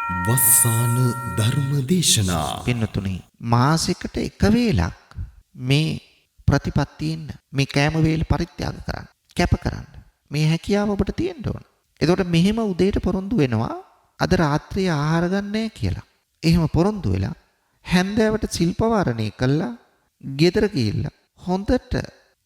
වස්සාන ධර්ම දේශනා පින්නතුනි මාසෙකට එක වේලක් මේ ප්‍රතිපත්තියෙන් මේ කෑම වේල පරිත්‍යාග කරන්න. කැප කරන්න. මේ හැකියාව ඔබට තියෙන්න ඕන. එතකොට මෙහෙම උදේට පොරොන්දු වෙනවා අද රාත්‍රියේ ආහාර ගන්නෑ කියලා. එහෙම පොරොන්දු වෙලා හැන්දෑවට සිල්පවාරණය කළා ගෙදර ගිහිල්ලා හොඳට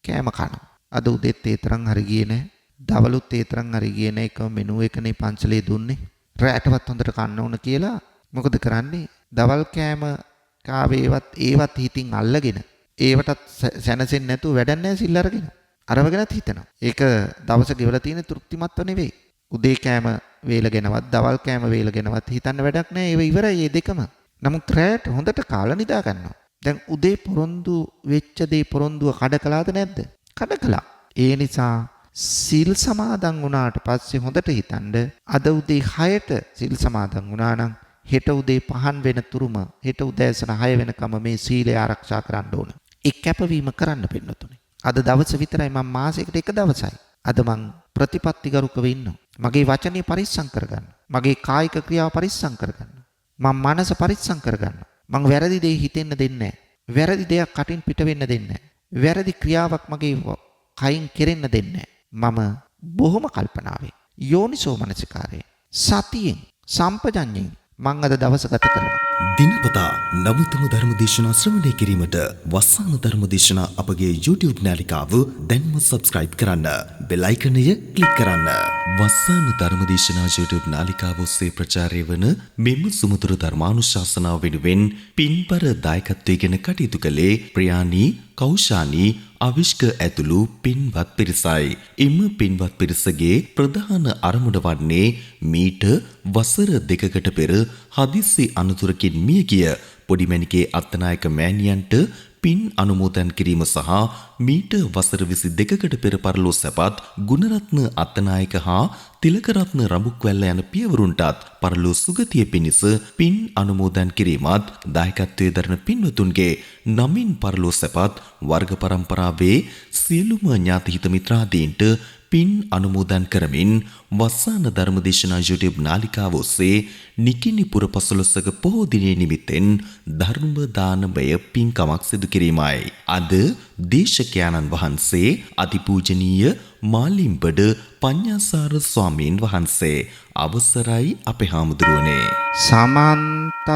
කෑම කනවා. අද උදේත් ඒ තරම් හරි ගියේ නැහැ. දවලුත් ඒ තරම් හරි ගියේ නැහැ. එකම මෙනු එකනේ පන්සලේ දුන්නේ. රැටවත් හොඳට කන්න ඕන කියලා මොකද කරන්නේ? දවල් කෑම කාවේවත් ඒවත් හිතින් අල්ලගෙන ඒවටත් සැනසෙන්නේ නැතුව වැඩක් නැහැ සිල් අරගෙන. අරව ගැනත් හිතනවා. ඒක දවස ගෙවලා තියෙන තෘප්තිමත්ව නෙවෙයි. උදේ කෑම වේලගෙනවත් දවල් කෑම වේලගෙනවත් හිතන්න වැඩක් නැහැ. ඒව ඉවරයි මේ දෙකම. නමුත් රැට හොඳට කාලා නිදා ගන්නවා. දැන් උදේ පොරොන්දු වෙච්ච දේ පොරොන්දුව කඩ කළාද නැද්ද? කඩ කළා. ඒ නිසා සිල් සමාදන් වුණාට පස්සේ හොඳට හිතන්න අද උදේ 6ට සිල් සමාදන් වුණා නම් හෙට උදේ 5 වෙන තුරුම හෙට උදෑසන 6 වෙනකම මේ සීලය ආරක්ෂා කරන්න ඕන. ඒ කැපවීම කරන්න පින්නතුනේ. අද දවස විතරයි මම මාසයකට එක දවසයි. අද මං ප්‍රතිපත්තිගරුකව ඉන්නවා. මගේ වචනේ පරිස්සම් කරගන්න. මගේ කායික ක්‍රියාව පරිස්සම් කරගන්න. මම මනස පරිස්සම් කරගන්න. මං වැරදි දේ හිතෙන්න දෙන්නේ නැහැ. වැරදි දෙයක් කටින් පිට වෙන්න දෙන්නේ නැහැ. වැරදි ක්‍රියාවක් මගේ කයින් කෙරෙන්න දෙන්නේ නැහැ. මම බොහොම කල්පනාවෙන් යෝනිසෝ මනසිකාරයෙන් සතියෙන් සම්පජඤ්ඤයෙන් මං අද දවස ගත කරනවා. දිනපතා නවතම ධර්ම දේශනා ශ්‍රවණය කිරීමට වස්සාන ධර්ම දේශනා අපගේ YouTube නාලිකාව දැන්ම subscribe කරන්න. බෙල් අයිකනය ක්ලික් කරන්න. වස්සාන ධර්ම දේශනා YouTube නාලිකාව ඔස්සේ ප්‍රචාරය වන මෙම සුමధుර ධර්මානුශාසනාව වෙනුවෙන් පින්බර දායකත්වයෙන් කටයුතු කළේ ප්‍රියානි කෞෂානි අවිෂ්ක ඇතුළු පින්වත් පිරිසයි. එම පින්වත් පිරිසගේ ප්‍රධාන අරමුණ වන්නේ මීට වසර 2කට පෙර හදිස්සි අනතුරකින් මිය ගිය පොඩිමැණිකේ අත්තනායක මෑණියන්ට පින් අනුමෝදන් කිරීම සහ මීට වසර 22කට පෙර පරලෝ සැපත් ගුණරත්න අත්තනායක හා තිලකරත්න රඹුක්වැල්ල යන පියවරුන්ටත් පරලෝ සුගතිය පිණිස පින් අනුමෝදන් කිරීමත් දායකත්වයේ දරන පින්වතුන්ගේ නමින් පරලෝ සැපත් වර්ග පරම්පරාවේ සියලුම ඥාති හිත මිත්‍රාදීන්ට පින් අනුමෝදන් කරමින් වස්සාන ධර්මදේශනා YouTube නාලිකාව ඔස්සේ නිකිණි පුර 15ක පොහෝ දිනයේ නිමිත්තෙන් ධර්ම දානමය පින්කමක් සිදු කිරීමයි. අද දේශකයන්න් වහන්සේ අතිපූජනීය මාලිම්බඩ පඤ්ඤාසාර ස්වාමීන් වහන්සේ අවසරයි අපේ හාමුදුරුවනේ. සමන්ත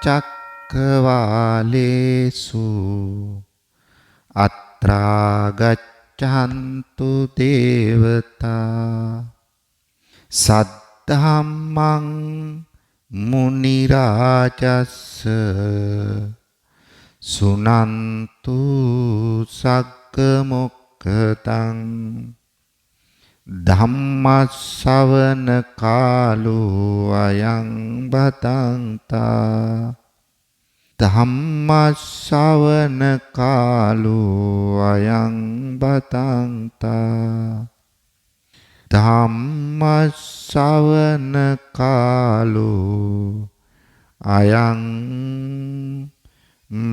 චක්කවාලේසු අත්‍රා චන්තු දේවතා සද්ධම්මං මුනි රාජස්ස සුනන්තු සග්ග මොක්ඛතං ධම්මස්සවන කාලෝ අයං බතන්තා ධම්මස්සවන කාලෝ අයං බතන්තා ධම්මස්සවන කාලෝ අයං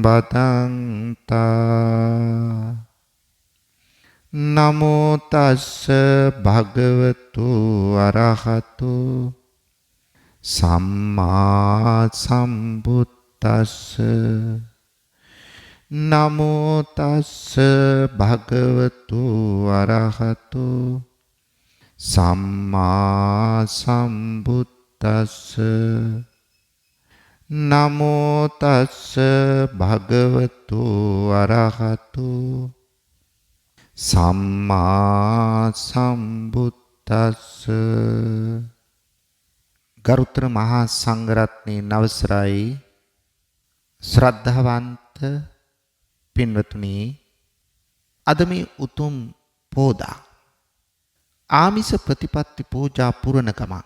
බතන්තා නමෝ තස්ස භගවතු අරහතු සම්මා සම්බුද්ද තස්ස නමෝ තස්ස භගවතු අරහතු සම්මා සම්බුද්දස්ස නමෝ තස්ස භගවතු අරහතු සම්මා සම්බුද්දස්ස ගරුතර මහා සංඝරත්නයේ අවසරයි ශ්‍රද්ධාවන්ත පින්වතුනි, අද මේ උතුම් පෝදා ආමිස ප්‍රතිපත්ති පූජා පුරණ ගමන්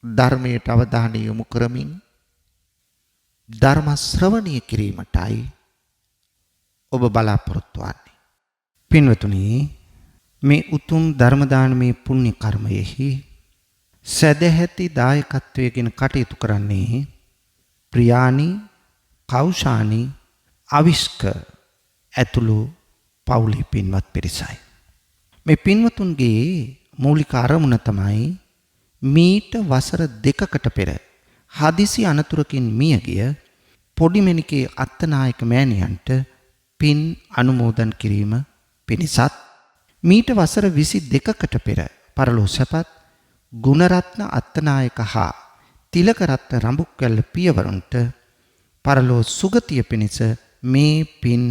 ධර්මයට අවධානය යොමු කරමින් ධර්ම ශ්‍රවණය කිරීමටයි ඔබ බලාපොරොත්තු වන්නේ. පින්වතුනි, මේ උතුම් ධර්ම දානමේ පුණ්‍ය කර්මයෙහි සදැහැති දායකත්වයෙන් කටයුතු කරන්නේ ප්‍රියානි කෞෂානි අවිෂ්ක ඇතුළු පවුලේ පින්වත් පිරිසයි. මේ පින්වතුන්ගේ මූලික අරමුණ තමයි මීට වසර 2කට පෙර හදිසි අනතුරකින් මිය ගිය පොඩිමෙනිකේ අත්තනායක මෑණියන්ට පින් අනුමෝදන් කිරීම පිණිසත් මීට වසර 22කට පෙර පරලෝ සැපත් ගුණරත්න අත්තනායක හා තිලකරත්න රඹුක්වැල්ල පියවරුන්ට පරලෝ සුගතිය පිණිස මේ පින්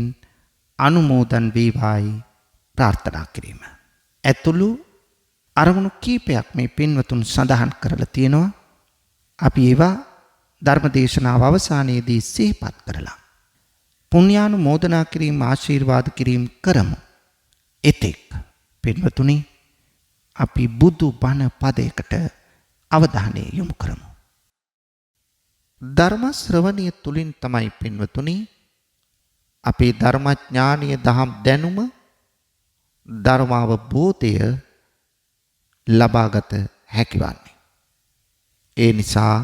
අනුමෝදන් වේවායි ප්‍රාර්ථනා කිරීම. ඇතුළු අරමුණු කීපයක් මේ පින්වතුන් සඳහන් කරලා තියෙනවා. අපි ඒවා ධර්මදේශනාව අවසානයේදී සිහිපත් කරලා පුණ්‍යානුමෝදනා කිරීම ආශිර්වාද කිරීම කරමු. එතෙක් පින්වතුනි අපි බුදු බණ පදයකට අවධානය යොමු කරමු. ධර්ම ශ්‍රවණිය තුලින් තමයි පින්වතුනි අපේ ධර්මඥානීය දහම් දැනුම ධර්මාවබෝධය ලබාගත හැකිවන්නේ. ඒ නිසා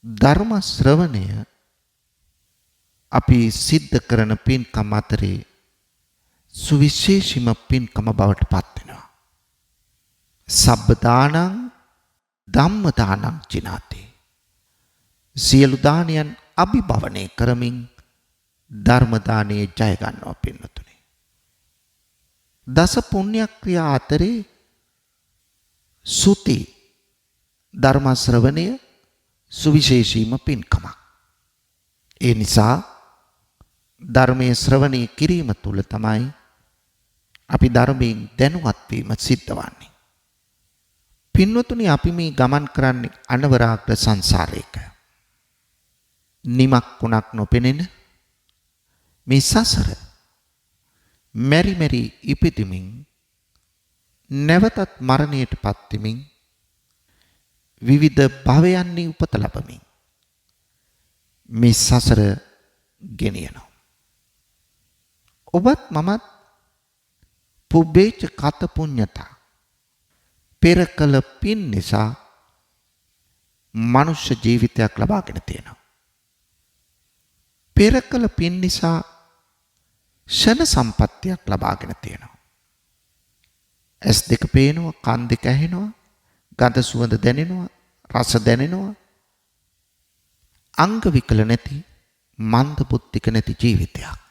ධර්ම ශ්‍රවණය අපි සිද්ධ කරන පින්කම් අතරේ සුවිශේෂීම පින්කම බවට පත් වෙනවා. සබ්බ දානං ධම්ම දානං චිනාතේ. සියලු දානයන් අභිභවනය කරමින් ධර්ම දානයේ ජය ගන්නවා පින්වතුනි. දස පුණ්‍ය ක්‍රියා අතරේ සුති ධර්ම ශ්‍රවණය සුවිශේෂීම පින්කමක්. ඒ නිසා ධර්මයේ ශ්‍රවණය කිරීම තුළ තමයි අපි ධර්මයෙන් දැනුවත් වීම සිද්ධ වන්නේ. පින්වතුනි අපි මේ ගමන් කරන්නේ අනවරාග්‍ර සංසාරයක. නිමක් කුණක් නොපෙනෙන මේ සසර මෙරි මෙරි ඉපෙදෙමින් නැවතත් මරණයට පත් වෙමින් විවිධ භවයන්හි උපත ලබමින් මේ සසර ගෙනියනවා. ඔබත් මමත් පුබ්බේච කත පුඤ්ඤතා පෙර කළ පින් නිසා මනුෂ්‍ය ජීවිතයක් ලබාගෙන තියෙනවා. පෙර කළ පින් නිසා ෂණ සම්පත්තියක් ලබාගෙන තියෙනවා. ඇස් දෙක පේනවා, කන් දෙක ඇහෙනවා, ගඳ සුවඳ දැනෙනවා, රස දැනෙනවා. අංග විකල නැති, මන්ද බුද්ධික නැති ජීවිතයක්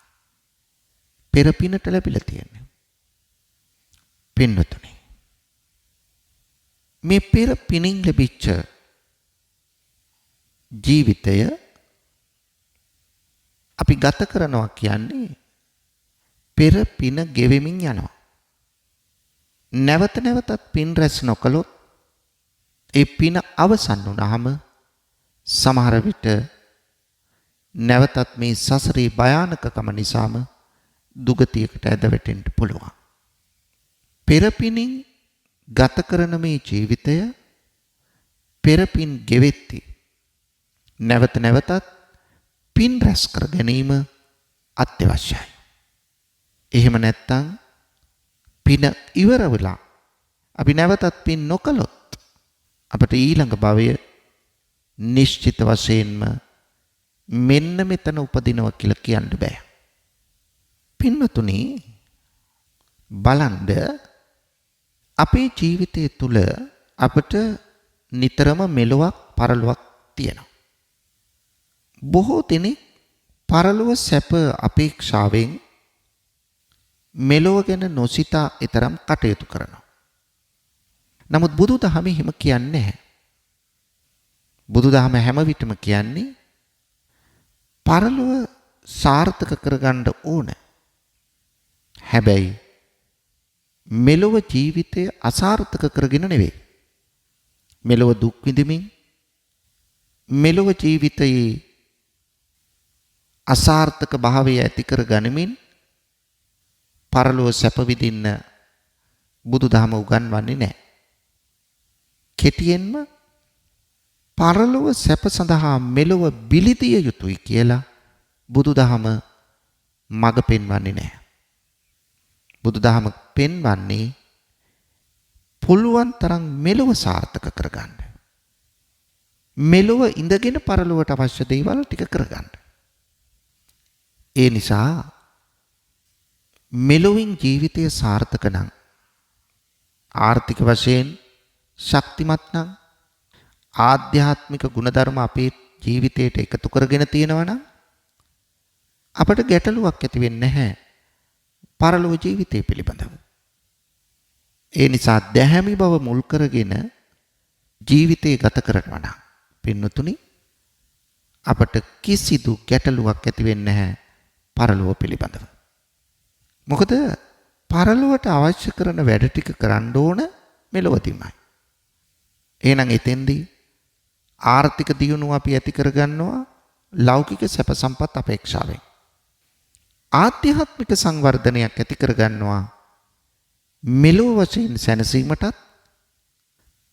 පෙර පිනට ලැබිලා තියෙනවා. පින්වතුනි මේ පෙර පිනින් ලැබිච්ච ජීවිතය අපි ගත කරනවා කියන්නේ පෙර පින ගෙවෙමින් යනවා. නැවත නැවතත් පින් රැස් නොකළොත් ඒ පින අවසන් වුණාම සමහර විට නැවතත් මේ සසරේ භයානකකම නිසාම දුගතියකට ඇද වැටෙන්න පුළුවන්. පෙර පිනින් ගත කරන මේ ජීවිතය පෙර පින් ගෙවෙtti නැවත නැවතත් පින් රැස් කර ගැනීම අත්‍යවශ්‍යයි. එහෙම නැත්නම් පින ඉවර වෙලා අපි නැවතත් පින් නොකළොත් අපට ඊළඟ භවය නිශ්චිත වශයෙන්ම මෙන්න මෙතන උපදිනවා කියලා කියන්න බෑ. පින්වතුනි බලන්න අපේ ජීවිතය තුළ අපට නිතරම මෙලොවක් පරලොවක් තියෙනවා. බොහෝ දෙනෙක් පරලොව සැප අපේක්ෂාවෙන් මෙලොව ගැන නොසිතා ඊතරම් කටයුතු කරනවා. නමුත් බුදුදහම එහෙම කියන්නේ නැහැ. බුදුදහම හැම විටම කියන්නේ පරලොව සාර්ථක කරගන්න ඕන. හැබැයි මෙලොව ජීවිතය අසාර්ථක කරගෙන නෙවෙයි. මෙලොව දුක් විඳිමින් මෙලොව ජීවිතයේ අසාර්ථක භාවය ඇති කර ගනිමින් පරලොව සැප විඳින්න බුදුදහම උගන්වන්නේ නැහැ. කෙටියෙන්ම පරලොව සැප සඳහා මෙලොව බිලිදිය යුතුයි කියලා බුදුදහම මඟ පෙන්වන්නේ නැහැ. බුදුදහම පෙන්වන්නේ පුළුවන් තරම් මෙලොව සාර්ථක කරගන්න. මෙලොව ඉඳගෙන පරලොවට අවශ්‍ය දේවල් ටික කරගන්න. ඒ නිසා මෙලොවින් ජීවිතය සාර්ථක නම් ආර්ථික වශයෙන් ශක්තිමත් නම් ආධ්‍යාත්මික ගුණධර්ම අපේ ජීවිතයට එකතු කරගෙන තියෙනවා නම් අපට ගැටලුවක් ඇති වෙන්නේ නැහැ පරලෝක ජීවිතය පිළිබඳව. ඒ නිසා දැහැමි බව මුල් කරගෙන ජීවිතය ගත කරනවා නම් පින්නතුනි අපට කිසිදු ගැටලුවක් ඇති වෙන්නේ නැහැ පරලෝක පිළිබඳව. මොකද පරලොවට අවශ්‍ය කරන වැඩ ටික කරන්න ඕන මෙලොවදීමයි. එහෙනම් එතෙන්දී ආර්ථික දියුණුව අපි ඇති කරගන්නවා ලෞකික සැප සම්පත් අපේක්ෂාවෙන්. ආධ්‍යාත්මික සංවර්ධනයක් ඇති කරගන්නවා මෙලොව වශයෙන් සැනසීමටත්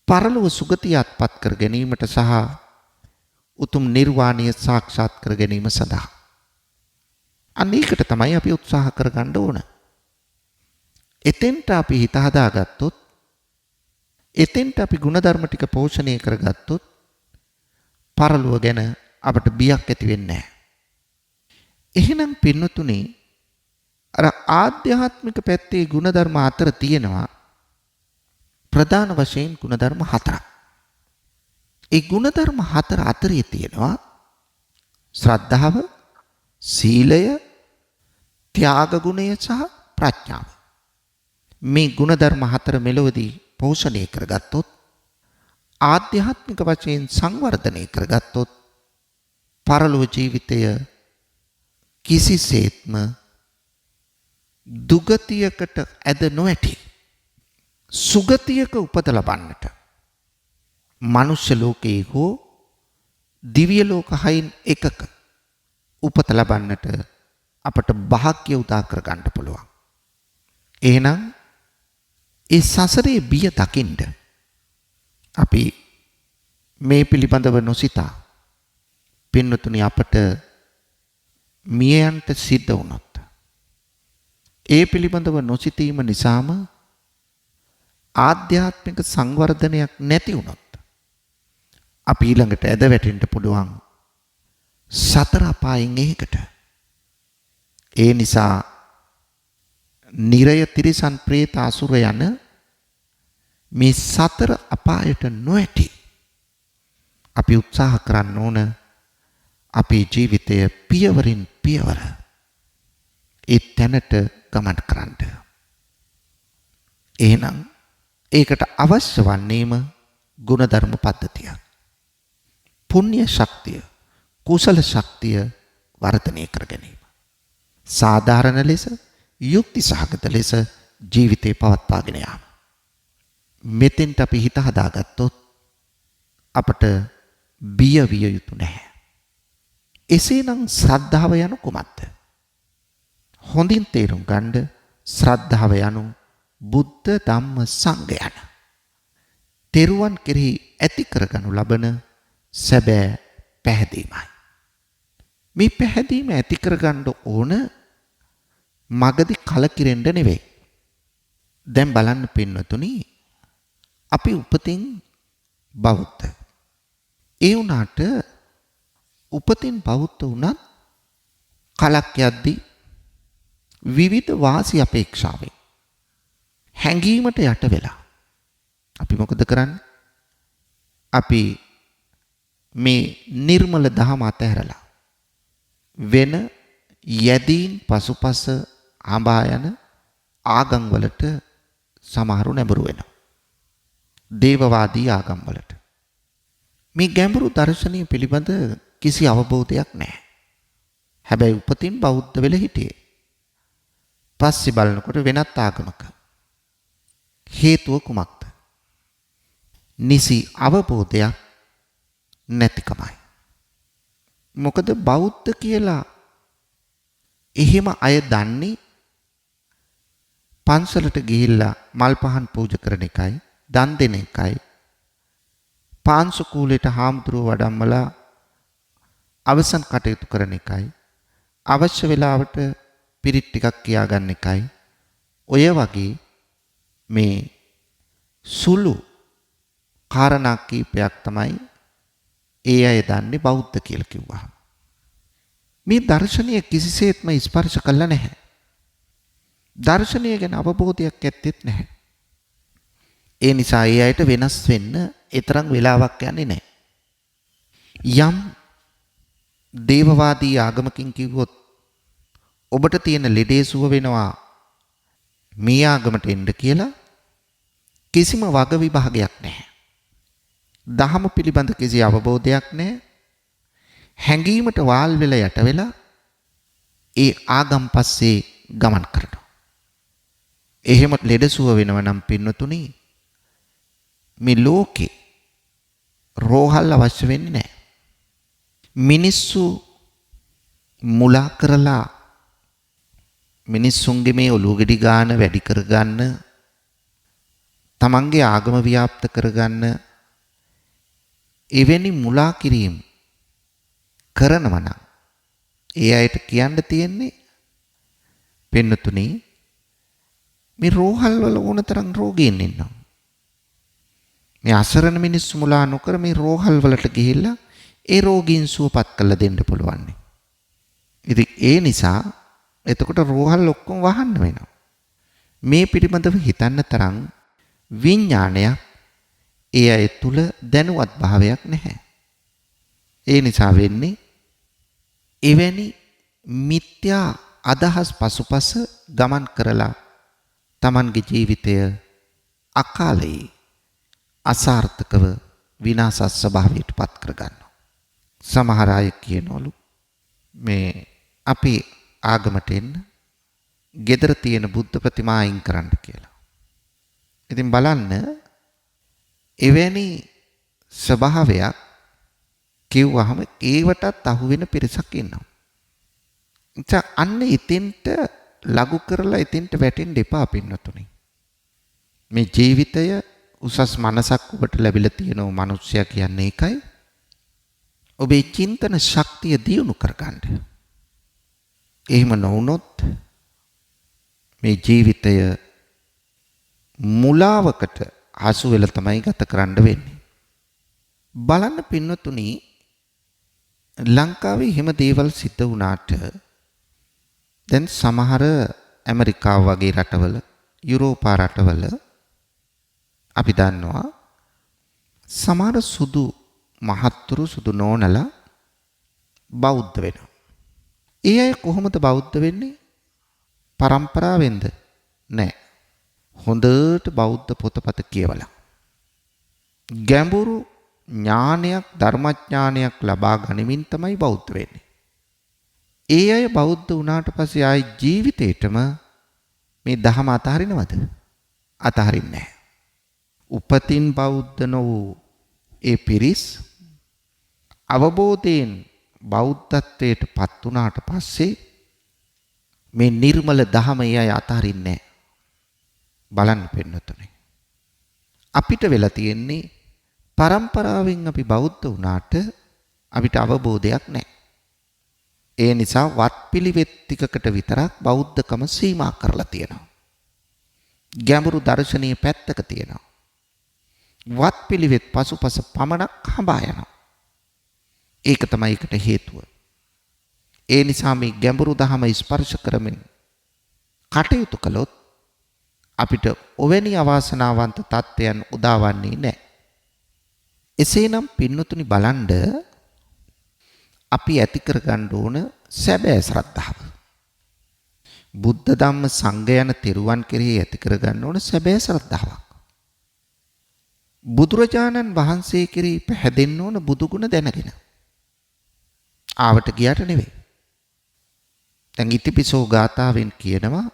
පරලොව සුගතියත්පත් කර ගැනීමට සහ උතුම් නිර්වාණය සාක්ෂාත් කර ගැනීම සඳහා. අන්න ඒකට තමයි අපි උත්සාහ කරගන්න ඕන. එතෙන්ට අපි හිත හදාගත්තොත් එතෙන්ට අපි ಗುಣධර්ම ටික පෝෂණය කරගත්තොත් පරලොව ගැන අපට බියක් ඇති වෙන්නේ නැහැ. එහෙනම් පින්නතුනි අර ආධ්‍යාත්මික පැත්තේ ಗುಣධර්ම අතර තියෙනවා ප්‍රධාන වශයෙන් ಗುಣධර්ම හතරක්. ඒ ಗುಣධර්ම හතර අතරේ තියෙනවා ශ්‍රද්ධාව, සීලය, ත්‍යාග ගුණය සහ ප්‍රඥාව. මේ ಗುಣධර්ම හතර මෙලොවදී පෝෂණය කරගත්තොත් ආධ්‍යාත්මික වශයෙන් සංවර්ධනය කරගත්තොත් පරලොව ජීවිතය කිසිසේත්ම දුගතියකට ඇද නොඇති සුගතියක උපත ලබන්නට මනුෂ්‍ය ලෝකයේ හෝ දිව්‍ය ලෝක හයින් එකක උපත ලබන්නට අපට වාසනාව උදා කර ගන්න පුළුවන්. එහෙනම් ඒ සසරේ බිය දකින්න අපි මේ පිළිබඳව නොසිතා පින්නතුනි අපට මියයන්ට සිද්ධ වුණොත් ඒ පිළිබඳව නොසිතීම නිසාම ආධ්‍යාත්මික සංවර්ධනයක් නැති වුණොත් අපි ඊළඟට ඇද වැටෙන්න පුළුවන් සතර අපායන් එකකට. ඒ නිසා නිරය තිරිසන් പ്രേත අසුර යන මේ සතර අපායට නොඇටි අපි උත්සාහ කරන්න ඕන අපේ ජීවිතය පියවරින් පියවර ඒ තැනට ගමන් කරන්න. එහෙනම් ඒකට අවශ්‍ය වන්නේම ගුණධර්ම පද්ධතිය. පුණ්‍ය ශක්තිය, කුසල ශක්තිය වර්ධනය කර ගැනීම. සාධාරණ ලෙස, යුක්ති සහගත ලෙස ජීවිතේ පවත්වාගෙන යාම. මෙතෙන්ට අපි හිත හදාගත්තොත් අපට බිය විය යුතු නැහැ. එසේනම් ශ්‍රද්ධාව යනු කුමක්ද? හොඳින් තේරුම් ගන්න ශ්‍රද්ධාව යනු බුද්ධ ධම්ම සංඝ යන තෙරුවන් කෙරෙහි ඇති කරගනු ලබන සැබෑ පැහැදීමයි. මේ පැහැදීම ඇති කරගන්න ඕන මගදී කලකිරෙන්න නෙවෙයි. දැන් බලන්න පින්නතුනි අපි උපතින් බෞද්ධ. ඒ වුණාට උපතින් බෞද්ධ වුණත් කලක් යද්දී විවිධ වාසි අපේක්ෂාවෙන් හැඟීමට යට වෙලා අපි මොකද කරන්නේ? අපි මේ නිර්මල දහම අතහැරලා වෙන යදීන් පසුපස ආඹා යන ආගම් වලට සමහරු නැඹුරු වෙනවා. දේවවාදී ආගම් වලට. මේ ගැඹුරු දර්ශනීය පිළිබඳ කිසි අවබෝධයක් නැහැ. හැබැයි උපතින් බෞද්ධ වෙලා හිටියේ. පස්සේ බලනකොට වෙනත් ආගමක. හේතුව කුමක්ද? නිසි අවබෝධයක් නැතිකමයි. මොකද බෞද්ධ කියලා එහෙම අය දන්නේ පන්සලට ගිහිල්ලා මල් පහන් පූජා කරන එකයි, දන් දෙන එකයි, පාංශු කූලෙට හාමුදුරුව වඩම්මලා අවසන් කටයුතු කරන එකයි, අවශ්‍ය වෙලාවට පිරිත් ටිකක් කියාගන්න එකයි. ඔය වගේ මේ සුළු කාරණා කීපයක් තමයි ඒ අය දන්නේ බෞද්ධ කියලා කිව්වහම. මේ දර්ශනීය කිසිසේත්ම ස්පර්ශ කළා නැහැ. දර්ශනීය ගැන අවබෝධයක් ඇත්තෙත් නැහැ. ඒ නිසා ඒ අයට වෙනස් වෙන්න ඒ තරම් වෙලාවක් යන්නේ නැහැ. යම් දේවවාදී ආගමකින් කිව්වොත් ඔබට තියෙන ලෙඩේ සුව වෙනවා මේ ආගමට එන්න කියලා කිසිම වග විභාගයක් නැහැ. දහම පිළිබඳ කිසි අවබෝධයක් නැහැ. හැඟීමට වාල් වෙලා යට වෙලා ඒ ආගම් පස්සේ ගමන් කරනවා. එහෙම ලෙඩ සුව වෙනව නම් පින්නතුනි මේ ලෝකේ රෝහල් අවශ්‍ය වෙන්නේ නැහැ. මිනිස්සු මුලා කරලා මිනිස්සුන්ගේ මේ ඔලුව ගෙඩි ගන්න වැඩි කරගන්න තමන්ගේ ආගම ව්‍යාප්ත කරගන්න එවැනි මුලා කිරීම කරනවා නම් ඒ අයට කියන්න තියෙන්නේ පින්නතුනි මේ රෝහල් වල ඕන තරම් රෝගීන් ඉන්නවා. මේ අසරණ මිනිස්සු මුලා නොකර මේ රෝහල් වලට ගිහිල්ලා ඒ රෝගීන් සුවපත් කරලා දෙන්න පුළුවන්. ඉතින් ඒ නිසා එතකොට රෝහල් ඔක්කොම වහන්න වෙනවා. මේ පිළිබඳව හිතන්න තරම් විඥානයක් ඒ අය තුල දැනුවත් භාවයක් නැහැ. ඒ නිසා වෙන්නේ එවැනි මිත්‍යා අදහස් පසුපස ගමන් කරලා Tamanගේ ජීවිතය අකාලේ අසාර්ථකව විනාශ ස්වභාවයට පත් කරගන්නවා. සමහර අය කියනවලු මේ අපි ආගමට එන්න ගෙදර තියෙන බුද්ධ ප්‍රතිමා අයින් කරන්න කියලා. ඉතින් බලන්න එවැනි ස්වභාවයක් කිව්වහම ඒවටත් අහු වෙන පිරිසක් ඉන්නවා. අන්න ඉතින්ට ලඝු කරලා ඉතින්ට වැටෙන්න එපා පින්නතුනි. මේ ජීවිතය උසස් මනසක් ඔබට ලැබිලා තියෙන මිනිස්සයා කියන්නේ ඒකයි. ඔබේ චින්තන ශක්තිය දියුණු කරගන්න. එහෙම නොවුනොත් මේ ජීවිතය මුලාවකට හසු වෙලා තමයි ගත කරන්න වෙන්නේ. බලන්න පින්නතුනි ලංකාවේ හිම දේවල් සිද්ධ වුණාට දැන් සමහර ඇමරිකාව වගේ රටවල යුරෝපා රටවල අපි දන්නවා සමහර සුදු මහත්තුරු සුදු නෝනලා බෞද්ධ වෙනවා. ඒ අය කොහොමද බෞද්ධ වෙන්නේ? පරම්පරාවෙන්ද? නෑ. හොඳට බෞද්ධ පොතපත කියවලා ගැඹුරු ඥානයක් ධර්මඥානයක් ලබා ගනිමින් තමයි බෞද්ධ වෙන්නේ. ඒ අය බෞද්ධ වුණාට පස්සේ ආයි ජීවිතේටම මේ ධහම අතහරිනවද? අතහරින්නේ නැහැ. උපතින් බෞද්ධ නොවූ ඒ පිරිස් අවබෝධයෙන් බෞද්ධත්වයට පත් වුණාට පස්සේ මේ නිර්මල ධහම ඒ අය අතහරින්නේ නැහැ. බලන්න පින්නතුනේ. අපිට වෙලා තියෙන්නේ පරම්පරාවෙන් අපි බෞද්ධ වුණාට අපිට අවබෝධයක් නැහැ. ඒ නිසා වත්පිළිවෙත් ටිකකට විතරක් බෞද්ධකම සීමා කරලා තියෙනවා. ගැඹුරු දර්ශනීය පැත්තක තියෙනවා. වත්පිළිවෙත් පසුපස පමණක් හඹා යනවා. ඒක තමයි ඒකට හේතුව. ඒ නිසා මේ ගැඹුරු දහම ස්පර්ශ කරමින් කටයුතු කළොත් අපිට ඔවැනි අවාසනාවන්ත තත්ත්වයන් උදාවන්නේ නැහැ. එසේනම් පින්නතුනි බලන්න අපි ඇති කරගන්න ඕන සැබෑ ශ්‍රද්ධාව. බුද්ධ ධම්ම සංඝ යන තෙරුවන් කෙරෙහි ඇති කරගන්න ඕන සැබෑ ශ්‍රද්ධාවක්. බුදුරජාණන් වහන්සේ කෙරෙහි පැහැදෙන්න ඕන බුදු ගුණ දැනගෙන. ආවට ගියට නෙවෙයි. දැන් ඉතිපිසෝ ගාථාවෙන් කියනවා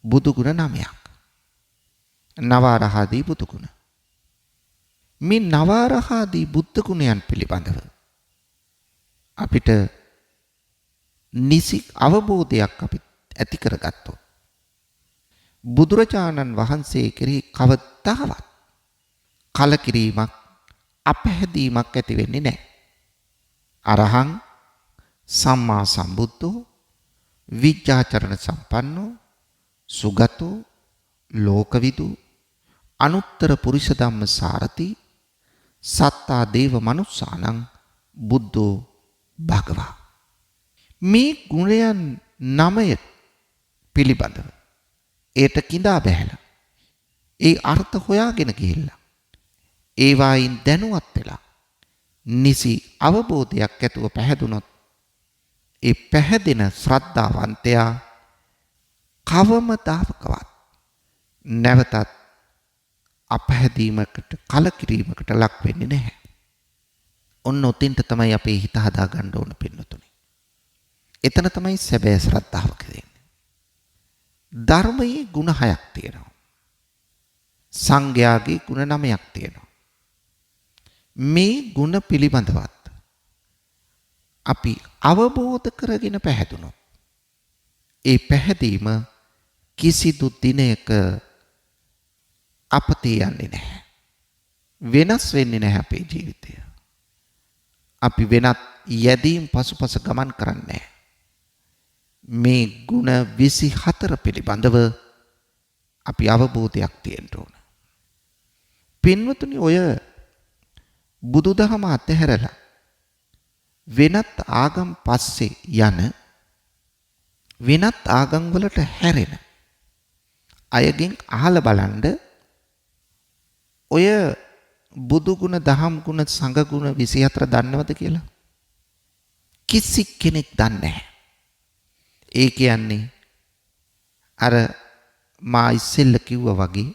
බුදු ගුණ 9ක්. නවාරහාදී බුදු ගුණ. මේ නවාරහාදී බුද්ධ ගුණයන් පිළිබඳව අපිට නිසි අවබෝධයක් අපි ඇති කරගත්තොත් බුදුරජාණන් වහන්සේ කෙරෙහි කවදාවත් කලකිරීමක් අපහැදීමක් ඇති වෙන්නේ නැහැ. අරහං සම්මා සම්බුද්ධෝ විජ්ජාචරණ සම්පන්නෝ සුගතෝ ලෝකවිදු අනුත්තර පුරිස ධම්ම සාරති සත්තා දේව මනුස්සානං බුද්ධෝ භගවා. මේ ගුණයන් 9 පිළිබඳව ඒට කිඳා බැහැලා ඒ අර්ථ හොයාගෙන ගිහිල්ලා ඒවායින් දැනුවත් වෙලා නිසි අවබෝධයක් ඇතුව පැහැදුනොත් ඒ පැහැදෙන ශ්‍රද්ධාවන්තයා කවමදාකවත් නැවතත් අපහැදීමකට කලකිරීමකට ලක් වෙන්නේ නැහැ. ඔන්න ඔතින්ට තමයි අපේ හිත හදා ගන්න ඕන පින්නතුනේ. එතන තමයි සැබෑ ශ්‍රද්ධාව කියන්නේ. ධර්මයේ ගුණ 6ක් තියෙනවා. සංඝයාගේ ගුණ 9ක් තියෙනවා. මේ ගුණ පිළිබඳවත් අපි අවබෝධ කරගෙන පැහැදුනොත් ඒ පැහැදීම කිසිදු දිනයක අපතේ යන්නේ නැහැ. වෙනස් වෙන්නේ නැහැ අපේ ජීවිතය. අපි වෙනත් යැදීම් පසුපස ගමන් කරන්නේ මේ ගුණ 24 පිළිබඳව අපි අවබෝධයක් තියෙන්න ඕන. පින්වතුනි ඔය බුදුදහම අතහැරලා වෙනත් ආගම් පස්සේ යන වෙනත් ආගම් වලට හැරෙන අයගෙන් අහලා බලන්න ඔය බුදු ගුණ දහම් ගුණ සංඝ ගුණ 24 දන්නවද කියලා? කිසි කෙනෙක් දන්නේ නැහැ. ඒ කියන්නේ අර මා ඉස්සෙල්ල කිව්වා වගේ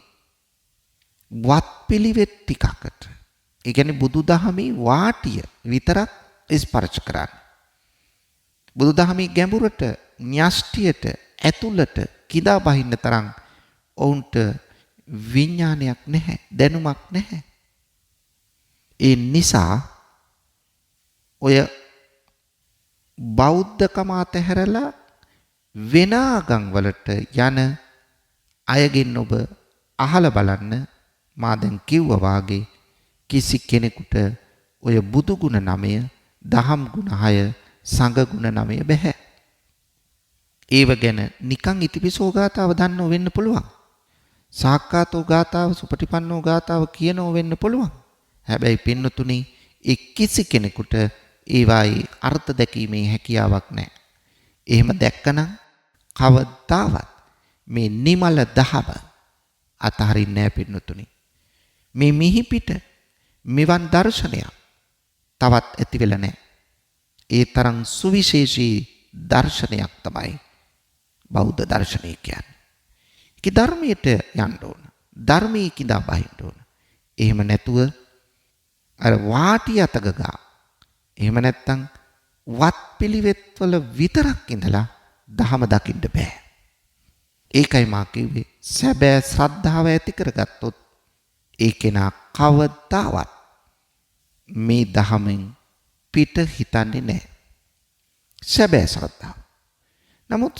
වත්පිළිවෙත් ටිකකට ඒ කියන්නේ බුදුදහමේ වාටිය විතරක් ස්පර්ශ කරන්න. බුදුදහමේ ගැඹුරට න්‍යෂ්ටියට ඇතුළට කිදා බහින්න තරම් ඔවුන්ට විඥානයක් නැහැ, දැනුමක් නැහැ. ඒ නිසා ඔය බෞද්ධකම අතහැරලා වෙන ආගම් වලට යන අයගෙන් ඔබ අහලා බලන්න මා දැන් කිව්වා වාගේ කිසි කෙනෙකුට ඔය බුදු ගුණ 9, දහම් ගුණ 6, සංඝ ගුණ 9 බෑ. ඒව ගැන නිකන් ඉතිපිසෝ ගාතාව දන්නව වෙන්න පුළුවන්. සාක්කාතෝ ගාතාව, සුපටිපන්නෝ ගාතාව කියනව වෙන්න පුළුවන්. හැබැයි පින්නතුනි ඒ කිසි කෙනෙකුට ඒවායි අර්ථ දැකීමේ හැකියාවක් නැහැ. එහෙම දැක්කනම් කවදාවත් මේ නිමල දහම අතහරින්නේ නැහැ පින්නතුනි. මේ මිහිපිට මෙවන් දර්ශනයක් තවත් ඇති වෙලා නැහැ. ඒ තරම් සුවිශේෂී දර්ශනයක් තමයි බෞද්ධ දර්ශනය කියන්නේ. කි ධර්මයට යන්න ඕන. ධර්මයේ කිඳා බහින්න ඕන. එහෙම නැතුව අර වාටි අතගගා එහෙම නැත්තම් වත්පිළිවෙත් වල විතරක් ඉඳලා ධහම දකින්න බෑ. ඒකයි මා කිව්වේ සැබෑ ශ්‍රද්ධාව ඇති කරගත්තොත් ඒ කෙනා කවදාවත් මේ ධහමෙන් පිට හිතන්නේ නැහැ. සැබෑ ශ්‍රද්ධාව. නමුත්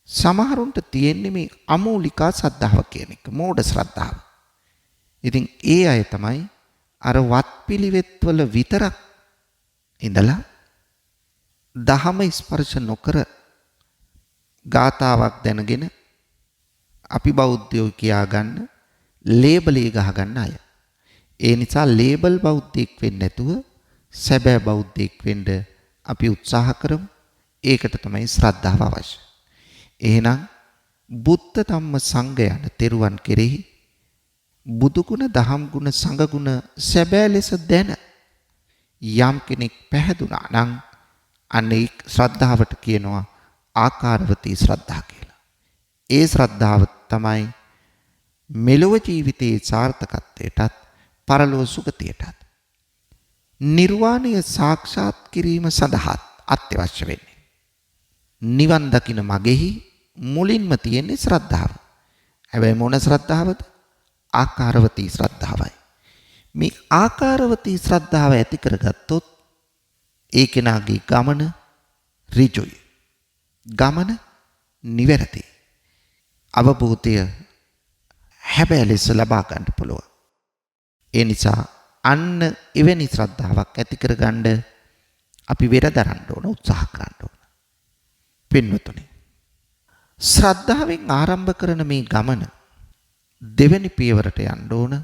සමහරුන්ට තියෙන්නේ මේ අමූලිකා ශ්‍රද්ධාව කියන එක, මෝඩ ශ්‍රද්ධාව. ඉතින් ඒ අය තමයි අර වත්පිළිවෙත් වල විතරක් ඉඳලා දහම ස්පර්ශ නොකර ගාතාවක් දැනගෙන අපි බෞද්ධයෝ කියා ගන්න ලේබලේ ගහ ගන්න අය. ඒ නිසා ලේබල් බෞද්ධයෙක් වෙන්නේ නැතුව සැබෑ බෞද්ධයෙක් වෙන්න අපි උත්සාහ කරමු. ඒකට තමයි ශ්‍රද්ධාව අවශ්‍ය. එහෙනම් බුද්ධ ධම්ම සංඝ යන තෙරුවන් කෙරෙහි බුදු ගුණ, දහම් ගුණ, සංඝ ගුණ සැබෑ ලෙස දැන යම් කෙනෙක් පැහැදුනා නම් අනේ ශ්‍රද්ධාවට කියනවා ආකාරවතී ශ්‍රද්ධා කියලා. ඒ ශ්‍රද්ධාව තමයි මෙලොව ජීවිතයේ සාර්ථකත්වයටත් පරලොව සුගතියටත් නිර්වාණය සාක්ෂාත් කිරීම සඳහා අත්‍යවශ්‍ය වෙන්නේ. නිවන් දකින මගෙහි මුලින්ම තියෙන්නේ ශ්‍රද්ධාව. හැබැයි මොන ශ්‍රද්ධාවද? ආකාරවතී ශ්‍රද්ධාවයි. මේ ආකාරවතී ශ්‍රද්ධාව ඇති කරගත්තොත් ඒ කෙනාගේ ගමන ඍජුයි. ගමන නිවැරදි. අවබෝධය හැබැයි ලෙස ලබා ගන්න පුළුවන්. ඒ නිසා අන්න එවැනි ශ්‍රද්ධාවක් ඇති කරගන්න අපි වෙරදරන්න ඕන, උත්සාහ කරන්න ඕන. පින්වතුනි, ශ්‍රද්ධාවෙන් ආරම්භ කරන මේ ගමන දෙවැනි පියවරට යන්න ඕන.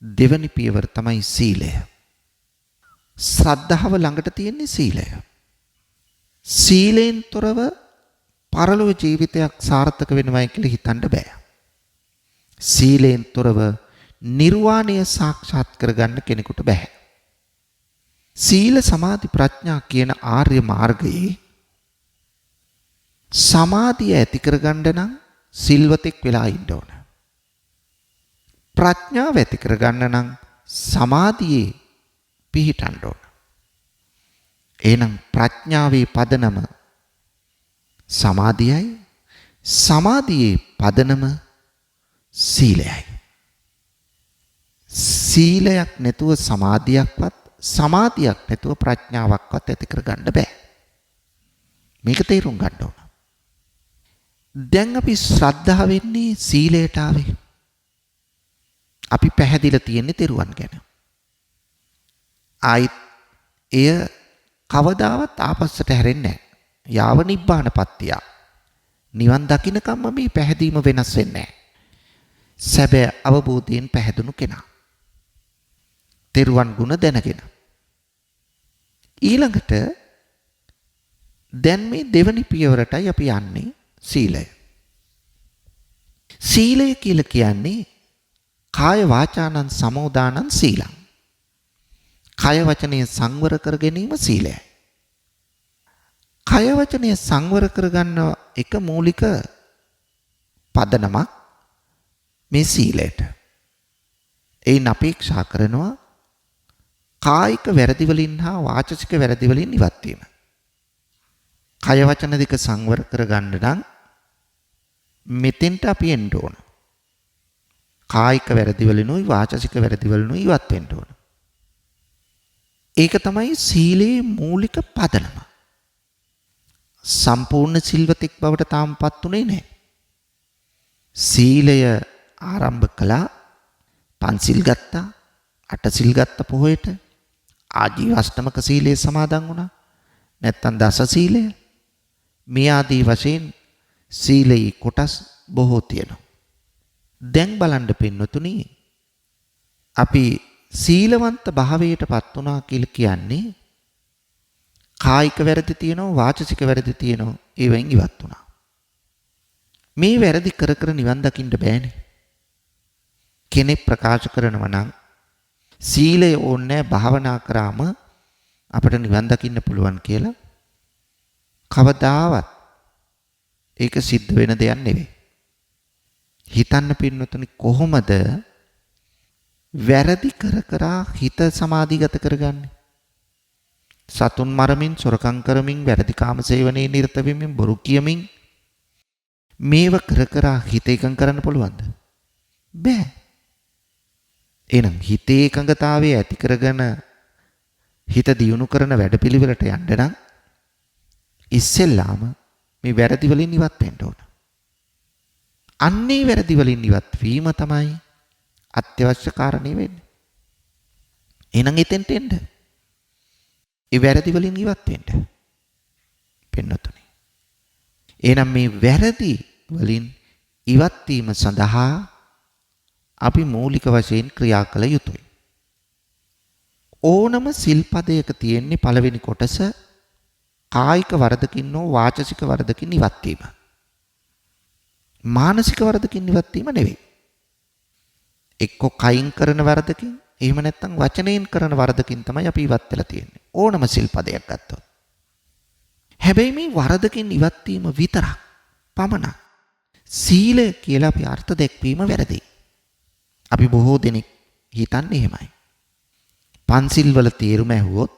දෙවැනි පියවර තමයි සීලය. ශ්‍රද්ධාව ළඟට තියෙන්නේ සීලය. සීලෙන් තොරව පරලොව ජීවිතයක් සාර්ථක වෙනවයි කියලා හිතන්න බෑ. සීලෙන් තොරව නිර්වාණය සාක්ෂාත් කරගන්න කෙනෙකුට බෑ. සීල සමාධි ප්‍රඥා කියන ආර්ය මාර්ගයේ සමාධිය ඇති කරගන්න නම් සිල්වතෙක් වෙලා ඉන්න ඕන. ප්‍රඥාව ඇති කරගන්න නම් සමාධියේ පිහිටන්න ඕන. එහෙනම් ප්‍රඥාවේ පදනම සමාධියයි, සමාධියේ පදනම සීලයයි. සීලයක් නැතුව සමාධියක්වත්, සමාධියක් නැතුව ප්‍රඥාවක්වත් ඇති කරගන්න බෑ. මේක තේරුම් ගන්න ඕන. දැන් අපි ශ්‍රද්ධාවෙන්නේ සීලයට ආවේ. අපි පැහැදිලා තියෙන්නේ තෙරුවන් ගැන. ආයිත් එය කවදාවත් ආපස්සට හැරෙන්නේ නැහැ. යාව නිබ්බානපත්තිය. නිවන් දකින්නකම්ම මේ පැහැදීම වෙනස් වෙන්නේ නැහැ. සැබෑ අවබෝධයෙන් පැහැදුණු කෙනා. තෙරුවන් ගුණ දැනගෙන. ඊළඟට දැන් මේ දෙවනි පියවරටයි අපි යන්නේ සීලය. සීලය කියලා කියන්නේ කාය වාචානං සමෝදානං සීලං. කය වචනය සංවර කර ගැනීම සීලයයි. කය වචනය සංවර කරගන්න එක මූලික පදනමක් මේ සීලයට. එයින් අපේක්ෂා කරනවා කායික වැරදි වලින් හා වාචසික වැරදි වලින් ඉවත් වීම. කය වචන දෙක සංවර කරගන්න නම් මෙතෙන්ට අපි එන්න ඕන. කායික වැරදි වලිනුයි වාචසික වැරදි වලිනුයි ඉවත් වෙන්න ඕන. ඒක තමයි සීලේ මූලික පදනම. සම්පූර්ණ සිල්වතෙක් බවට තාමපත් උනේ නැහැ. සීලය ආරම්භ කළා, පන්සිල් ගත්තා, අටසිල් ගත්ත පොහොයට, ආජීවාෂ්ටමක සීලය සමාදන් වුණා. නැත්තම් දස සීලය. මේ ආදී වශයෙන් සීලේ කොටස් බොහෝ තියෙනවා. දැන් බලන්න පින්නතුනි, අපි සීලවන්ත භාවයටපත් වුණා කියලා කියන්නේ කායික වැරදි තියෙනවා, වාචසික වැරදි තියෙනවා, ඒවෙන් ඉවත් වුණා. මේ වැරදි කර කර නිවන් දකින්න බෑනේ. කෙනෙක් ප්‍රකාශ කරනවා නම් සීලය ඕනේ භාවනා කරාම අපිට නිවන් දකින්න පුළුවන් කියලා, කවදාවත් ඒක සිද්ධ වෙන දෙයක් නෙවෙයි. හිතන්න පින්නතුනි, කොහොමද වැරදි කර කර හිත සමාධිගත කරගන්නේ? සතුන් මරමින්, සොරකම් කරමින්, වැරදි කාම සේවනයේ නිරත වෙමින්, බොරු කියමින් මේව කර කර හිත එකඟ කරන්න පුළුවන්ද? බෑ. එහෙනම් හිතේ එකඟතාවය ඇති කරගෙන හිත දියුණු කරන වැඩපිළිවෙලට යන්න නම් ඉස්සෙල්ලාම මේ වැරදි වලින් ඉවත් වෙන්න ඕන. අන්නේ වැරදි වලින් ඉවත් වීම තමයි අත්‍යවශ්‍ය කාරණේ වෙන්නේ. එහෙනම් එතෙන්ට එන්න. ඒ වැරදි වලින් ඉවත් වෙන්න. පින්නතුනි. එහෙනම් මේ වැරදි වලින් ඉවත් වීම සඳහා අපි මූලික වශයෙන් ක්‍රියා කළ යුතුයි. ඕනම සිල්පදයක තියෙන්නේ පළවෙනි කොටස කායික වරදකින් හෝ වාචසික වරදකින් ඉවත් වීම. මානසික වරදකින් ඉවත් වීම නෙවෙයි. එක්ක කයින් කරන වරදකින්, එහෙම නැත්නම් වචනයෙන් කරන වරදකින් තමයි අපි ඉවත් වෙලා තියෙන්නේ. ඕනම සිල්පදයක් ගත්තොත්. හැබැයි මේ වරදකින් ඉවත් වීම විතරක් පමණක් සීලය කියලා අපි අර්ථ දැක්වීම වැරදි. අපි බොහෝ දෙනෙක් හිතන්නේ එහෙමයි. පන්සිල් වල තේරුම ඇහුවොත්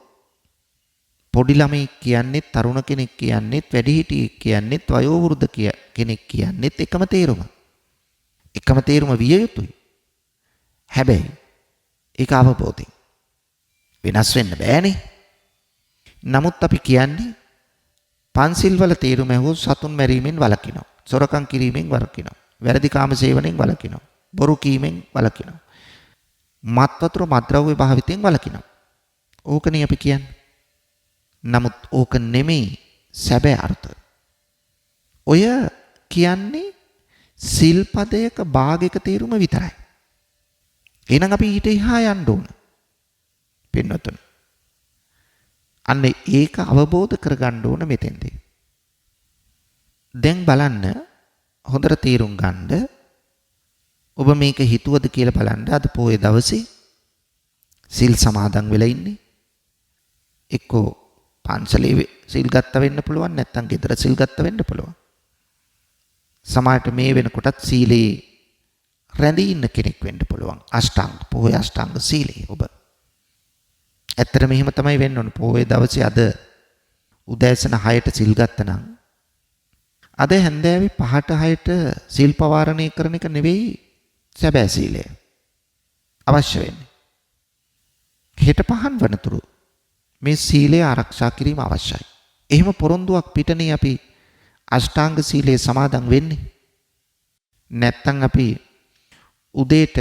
පොඩි ළමෙක් කියන්නේත්, තරුණ කෙනෙක් කියන්නේත්, වැඩිහිටියෙක් කියන්නේත්, වයෝවෘද්ධ කෙනෙක් කියන්නේත් එකම තේරුම. එකම තේරුම විය යුතුයි. හැබැයි ඒක අවබෝධයෙන් වෙනස් වෙන්න බෑනේ. නමුත් අපි කියන්නේ පන්සිල් වල තේරුම ඇහුවොත් සතුන් මැරීමෙන් වළකිනවා, සොරකම් කිරීමෙන් වළකිනවා, වැරදි කාම සේවනයෙන් වළකිනවා, බොරු කීමෙන් වළකිනවා, මත් වතුර මත්ද්‍රව්‍ය භාවිතයෙන් වළකිනවා. ඕකනේ අපි කියන්නේ. නමුත් ඕක නෙමෙයි සැබෑ අර්ථය. ඔය කියන්නේ සිල්පදයක භාගයක තේරුම විතරයි. එහෙනම් අපි ඊට එහා යන්න ඕන. පින්නතුන්. අන්න ඒක අවබෝධ කරගන්න ඕන මෙතෙන්දී. දැන් බලන්න, හොඳට තේරුම් ගන්න. ඔබ මේක හිතුවද කියලා බලන්න. අද පොයේ දවසේ සිල් සමාදන් වෙලා ඉන්නේ. එක්කෝ පන්සලේ සිල් ගත්ත වෙන්න පුළුවන්, නැත්නම් ගෙදර සිල් ගත්ත වෙන්න පුළුවන්. සමහරට මේ වෙනකොටත් සීලේ රැඳී ඉන්න කෙනෙක් වෙන්න පුළුවන්. අෂ්ටාංග පොයේ අෂ්ටාංග සීලේ ඔබ. ඇත්තට මෙහෙම තමයි වෙන්න ඕනේ. පොයේ දවසේ අද උදෑසන 6ට සිල් ගත්තනම් අද හැන්දෑවේ 5ට 6ට සිල් පවාරණය කරන එක නෙවෙයි සැබෑ සීලය. අවශ්‍ය වෙන්නේ. හෙට පහන් වනතුරු මේ සීලය ආරක්ෂා කිරීම අවශ්‍යයි. එහෙම පොරොන්දුවක් පිටනේ අපි අෂ්ටාංග සීලයේ සමාදන් වෙන්නේ. නැත්තම් අපි උදේට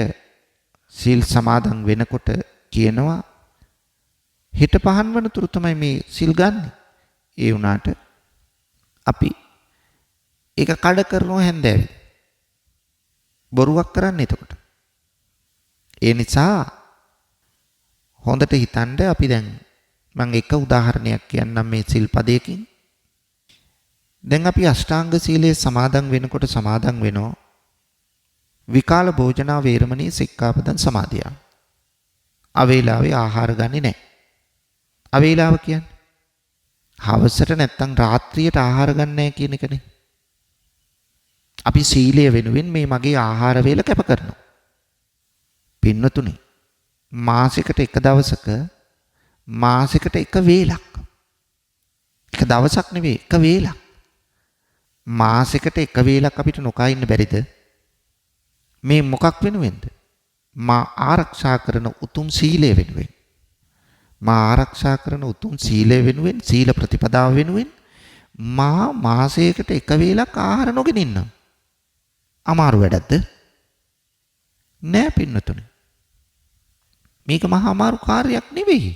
සීල් සමාදන් වෙනකොට කියනවා හෙට පහන් වනතුරු තමයි මේ සිල් ගන්න. ඒ වුණාට අපි ඒක කඩ කරනවා හැන්දෑවේ. බොරුවක් කරන්නේ එතකොට. ඒ නිසා හොඳට හිතන්න අපි දැන් මම එක උදාහරණයක් කියන්නම් මේ සිල්පදයකින්. දැන් අපි අෂ්ටාංග සීලයේ සමාදන් වෙනකොට සමාදන් වෙනවා විකාල භෝජනා වේරමණී සික්ඛාපදං සමාදියා. අවේලාවේ ආහාර ගන්නේ නැහැ. අවේලාව කියන්නේ හවසට නැත්තම් රාත්‍රියට ආහාර ගන්න නැහැ කියන එකනේ. අපි සීලය වෙනුවෙන් මේ මගේ ආහාර වේල කැප කරනවා. පින්නතුනි මාසෙකට එක දවසක මාසෙකට එක වේලක්. එක දවසක් නෙවෙයි එක වේලක්. මාසෙකට එක වේලක් අපිට නොකා ඉන්න බැරිද? මේ මොකක් වෙනුවෙන්ද? මා ආරක්ෂා කරන උතුම් සීලය වෙනුවෙන්. මා ආරක්ෂා කරන උතුම් සීලය වෙනුවෙන්, සීල ප්‍රතිපදාව වෙනුවෙන් මා මාසයකට එක වේලක් ආහාර නොගෙන ඉන්නවා. අමාරු වැඩක්ද? නෑ පින්නතුනි. මේක මහා අමාරු කාර්යයක් නෙවෙයි.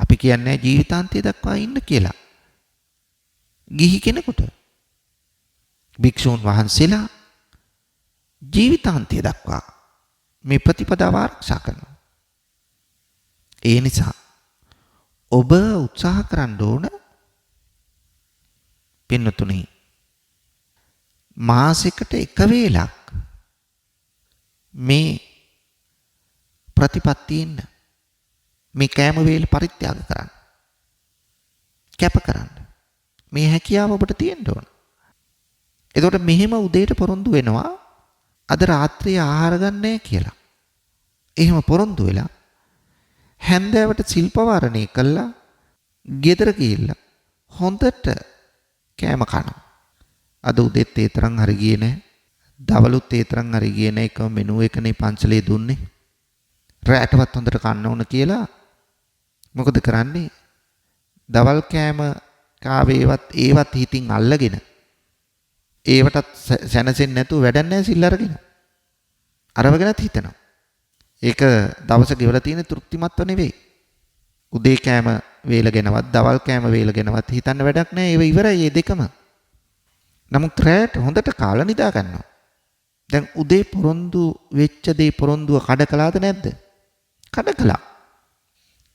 අපි කියන්නේ ජීවිතාන්තය දක්වා ඉන්න කියලා. ගිහි කෙනෙකුට භික්ෂූන් වහන්සේලා ජීවිතාන්තය දක්වා මේ ප්‍රතිපදාව ආරක්ෂා කරනවා. ඒ නිසා ඔබ උත්සාහ කරන්න ඕන පින්නතුනි මාසෙකට එක වේලක් මේ ප්‍රතිපත්තියෙන් මේ කෑම වේල පරිත්‍යාග කරන්න. කැප කරන්න. මේ හැකියාව ඔබට තියෙන්න ඕන. එතකොට මෙහෙම උදේට පොරොන්දු වෙනවා අද රාත්‍රියේ ආහාර ගන්නෑ කියලා. එහෙම පොරොන්දු වෙලා හැන්දෑවට සිල් පවාරණය කළා ගෙදර ගිහිල්ලා හොඳට කෑම කනවා. අද උදේත් ඒ තරම් හරි ගියේ නැහැ. දවලුත් ඒ තරම් හරි ගියේ නැහැ. එකම මෙනු එකනේ පන්සලේ දුන්නේ. රැටවත් හොඳට කන්න ඕන කියලා මොකද කරන්නේ? දවල් කෑම කාවේවත් ඒවත් හිතින් අල්ලගෙන ඒවටත් සැනසෙන්නේ නැතුව වැඩක් නැහැ සිල් අරගෙන. අරවගෙනත් හිතනවා. ඒක දවස ගෙවලා තියෙන තෘප්තිමත්ව නෙවෙයි. උදේ කෑම වේලගෙනවත් දවල් කෑම වේලගෙනවත් හිතන්න වැඩක් නැහැ. ඒව ඉවරයි මේ දෙකම. නමුත් රැට හොඳට කාලා නිදා ගන්නවා. දැන් උදේ පොරොන්දු වෙච්ච දේ පොරොන්දුව කඩ කළාද නැද්ද? කඩ කළා.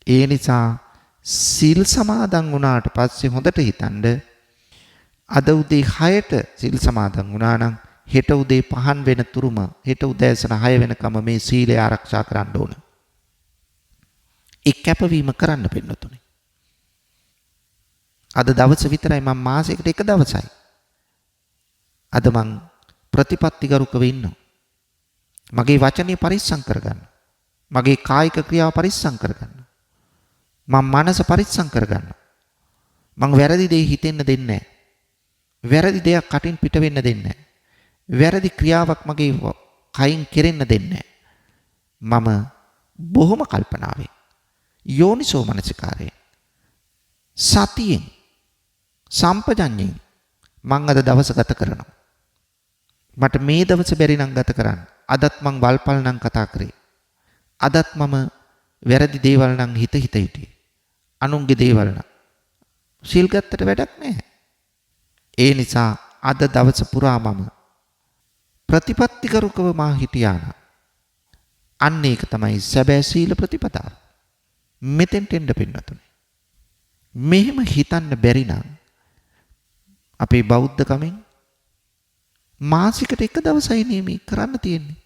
ඒ නිසා සිල් සමාදන් වුණාට පස්සේ හොඳට හිතන්න අද උදේ 6ට සිල් සමාදන් වුණා නම් හෙට උදේ 5 වෙන තුරුම හෙට උදෑසන 6 වෙනකම මේ සීලය ආරක්ෂා කරන්න ඕන. ඒ කැපවීම කරන්න පින්නතුනේ. අද දවස විතරයි මම මාසයකට එක දවසයි. අද මං ප්‍රතිපත්තිගරුකව ඉන්නවා. මගේ වචනේ පරිස්සම් කරගන්න. මගේ කායික ක්‍රියාව පරිස්සම් කරගන්න. මම මනස පරිස්සම් කරගන්න. මං වැරදි දෙයක් හිතෙන්න දෙන්නේ නැහැ. වැරදි දෙයක් කටින් පිට වෙන්න දෙන්නේ නැහැ. වැරදි ක්‍රියාවක් මගේ කයින් කෙරෙන්න දෙන්නේ නැහැ. මම බොහොම කල්පනාවෙන් යෝනිසෝ මනසිකාරයෙන් සතියෙන් සම්පජඤ්ඤයෙන් මං අද දවස ගත කරනවා. මට මේ දවස බැරි නම් ගත කරන්න. අදත් මං වල්පල් නම් කතා කරේ. අදත් මම වැරදි දේවල් නම් හිත හිටියේ. අනුන්ගේ දේවල් නම් සීල් ගත්තට වැඩක් නැහැ. ඒ නිසා අද දවස පුරා මම ප්‍රතිපත්තිකරුකව මා හිටියා නම් අන්න ඒක තමයි සැබෑ සීල ප්‍රතිපදාව. මෙතෙන්ට එන්න පින්නතුනේ. මෙහෙම හිතන්න බැරි නම් අපේ බෞද්ධකමෙන් මාසිකට එක දවසයි මේ කරන්න තියෙන්නේ.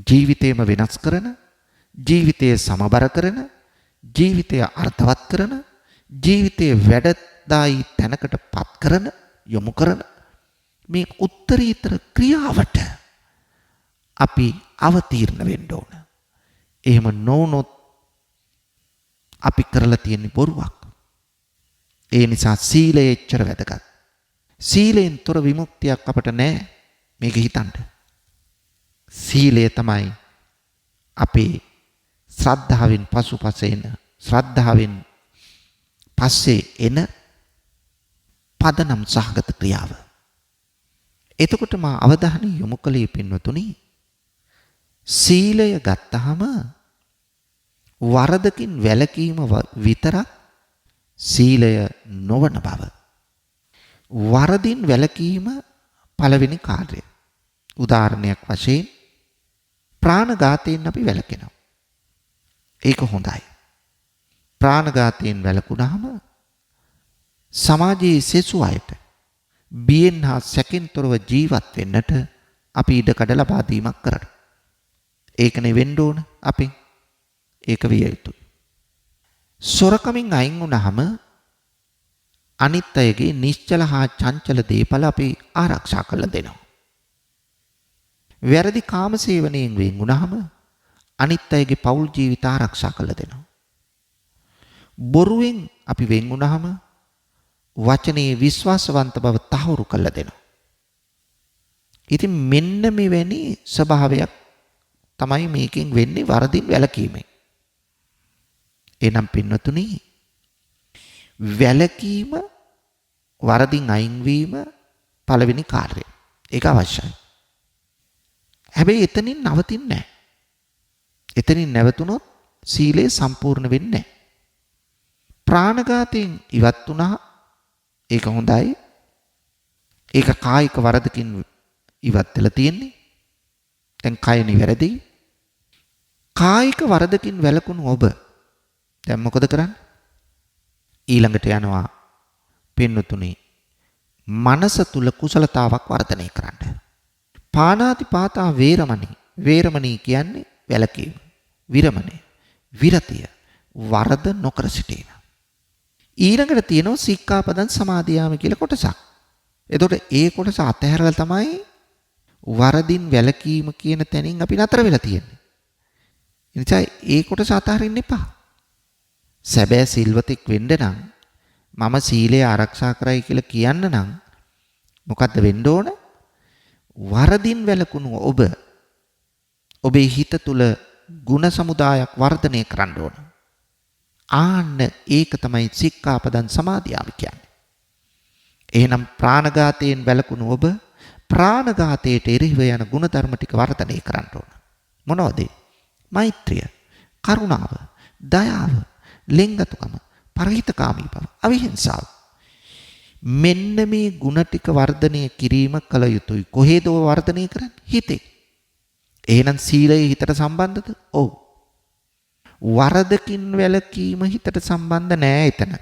ජීවිතේම වෙනස් කරන, ජීවිතය සමබර කරන, ජීවිතය අර්ථවත් කරන, ජීවිතයේ වැඩදායි තැනකට පත් කරන, යොමු කරන මේ උත්තරීතර ක්‍රියාවට අපි අවතීර්ණ වෙන්න ඕන. එහෙම නොවුනොත් අපි කරලා තියෙන බොරුවක්. ඒ නිසා සීලය එච්චර වැදගත්. සීලෙන් තොර විමුක්තියක් අපට නැහැ. මේක හිතන්න. සීලය තමයි අපේ ශ්‍රද්ධාවෙන් පසුපස එන, ශ්‍රද්ධාවෙන් පස්සේ එන පදනම් සහගත ක්‍රියාව. එතකොට මා අවධානය යොමු කළේ පින්වතුනි, සීලය ගත්තහම වරදකින් වැළකීම විතරක් සීලය නොවන බව. වරදින් වැළකීම පළවෙනි කාර්යය. උදාහරණයක් වශයෙන් ප්‍රාණඝාතයෙන් අපි වැළකෙනවා. ඒක හොඳයි. ප්‍රාණඝාතයෙන් වැළකුණාම සමාජයේ සෙසු අයට බියෙන් හා සැකෙන් තොරව ජීවත් වෙන්නට අපි ඉඩකඩ ලබා දීමක් කරනවා. ඒකනේ වෙන්න ඕන අපි. ඒක විය යුතුයි. සොරකමින් අයින් වුණාම අනිත් අයගේ නිශ්චල හා චංචල දේපල අපි ආරක්ෂා කරලා දෙනවා. වැරදි කාමසේවනයෙන් වෙන් වුණාම අනිත් අයගේ පෞල් ජීවිත ආරක්ෂා කරලා දෙනවා. බොරුවෙන් අපි වෙන් වුණාම වචනේ විශ්වාසවන්ත බව තහවුරු කරලා දෙනවා. ඉතින් මෙන්න මෙවැනි ස්වභාවයක් තමයි මේකෙන් වෙන්නේ වරදින් වැළකීමෙන්. එනම් පින්වතුනි, වැළකීම, වරදින් අයින් වීම පළවෙනි කාර්යය. ඒක අවශ්‍යයි. හැබැයි එතනින් නවතින්නේ නැහැ. එතනින් නැවතුනොත් සීලය සම්පූර්ණ වෙන්නේ නැහැ. ප්‍රාණඝාතයෙන් ඉවත් වුණා. ඒක හොඳයි. ඒක කායික වරදකින් ඉවත් වෙලා තියෙන්නේ. දැන් කය නිවැරදි. කායික වරදකින් වැළකුණු ඔබ දැන් මොකද කරන්නේ? ඊළඟට යනවා පින්නතුනි, මනස තුල කුසලතාවක් වර්ධනය කරන්න. පාණාතිපාතා වේරමණී. වේරමණී කියන්නේ වැළකීම. විරමණය, විරතිය, වරද නොකර සිටීම. ඊළඟට තියෙනවා සික්ඛාපදං සමාදියාමි කියලා කොටසක්. එතකොට ඒ කොටස අතහැරලා තමයි වරදින් වැළකීම කියන තැනින් අපි නතර වෙලා තියෙන්නේ. එනිසා ඒ කොටස අතහරින්න එපා. සැබෑ සිල්වතෙක් වෙන්න නම්, මම සීලය ආරක්ෂා කරයි කියලා කියන්න නම් මොකද්ද වෙන්න ඕන? වරදින් වැළකුණු ඔබේ හිත තුල ගුණ සමුදායක් වර්ධනය කරන්න ඕන. ආන්න ඒක තමයි සික්ඛාපදං සමාදියාමි කියන්නේ. එහෙනම් ප්‍රාණඝාතයෙන් වැළකුණු ඔබ ප්‍රාණඝාතයට එරෙහිව යන ගුණ ධර්ම ටික වර්ධනය කරන්න ඕන. මොනවද? මෛත්‍රිය, කරුණාව, දයාව, ලෙන්ගතුකම, පරිහිතකාමී බව, අවිහිංසාව. මෙන්න මේ ගුණ ටික වර්ධනය කිරීම කල යුතුයි. කොහේද වර්ධනය කරන්නේ? හිතේ. එහෙනම් සීලය හිතට සම්බන්ධද? ඔව්. වරදකින් වැළකීම හිතට සම්බන්ධ නෑ එතන.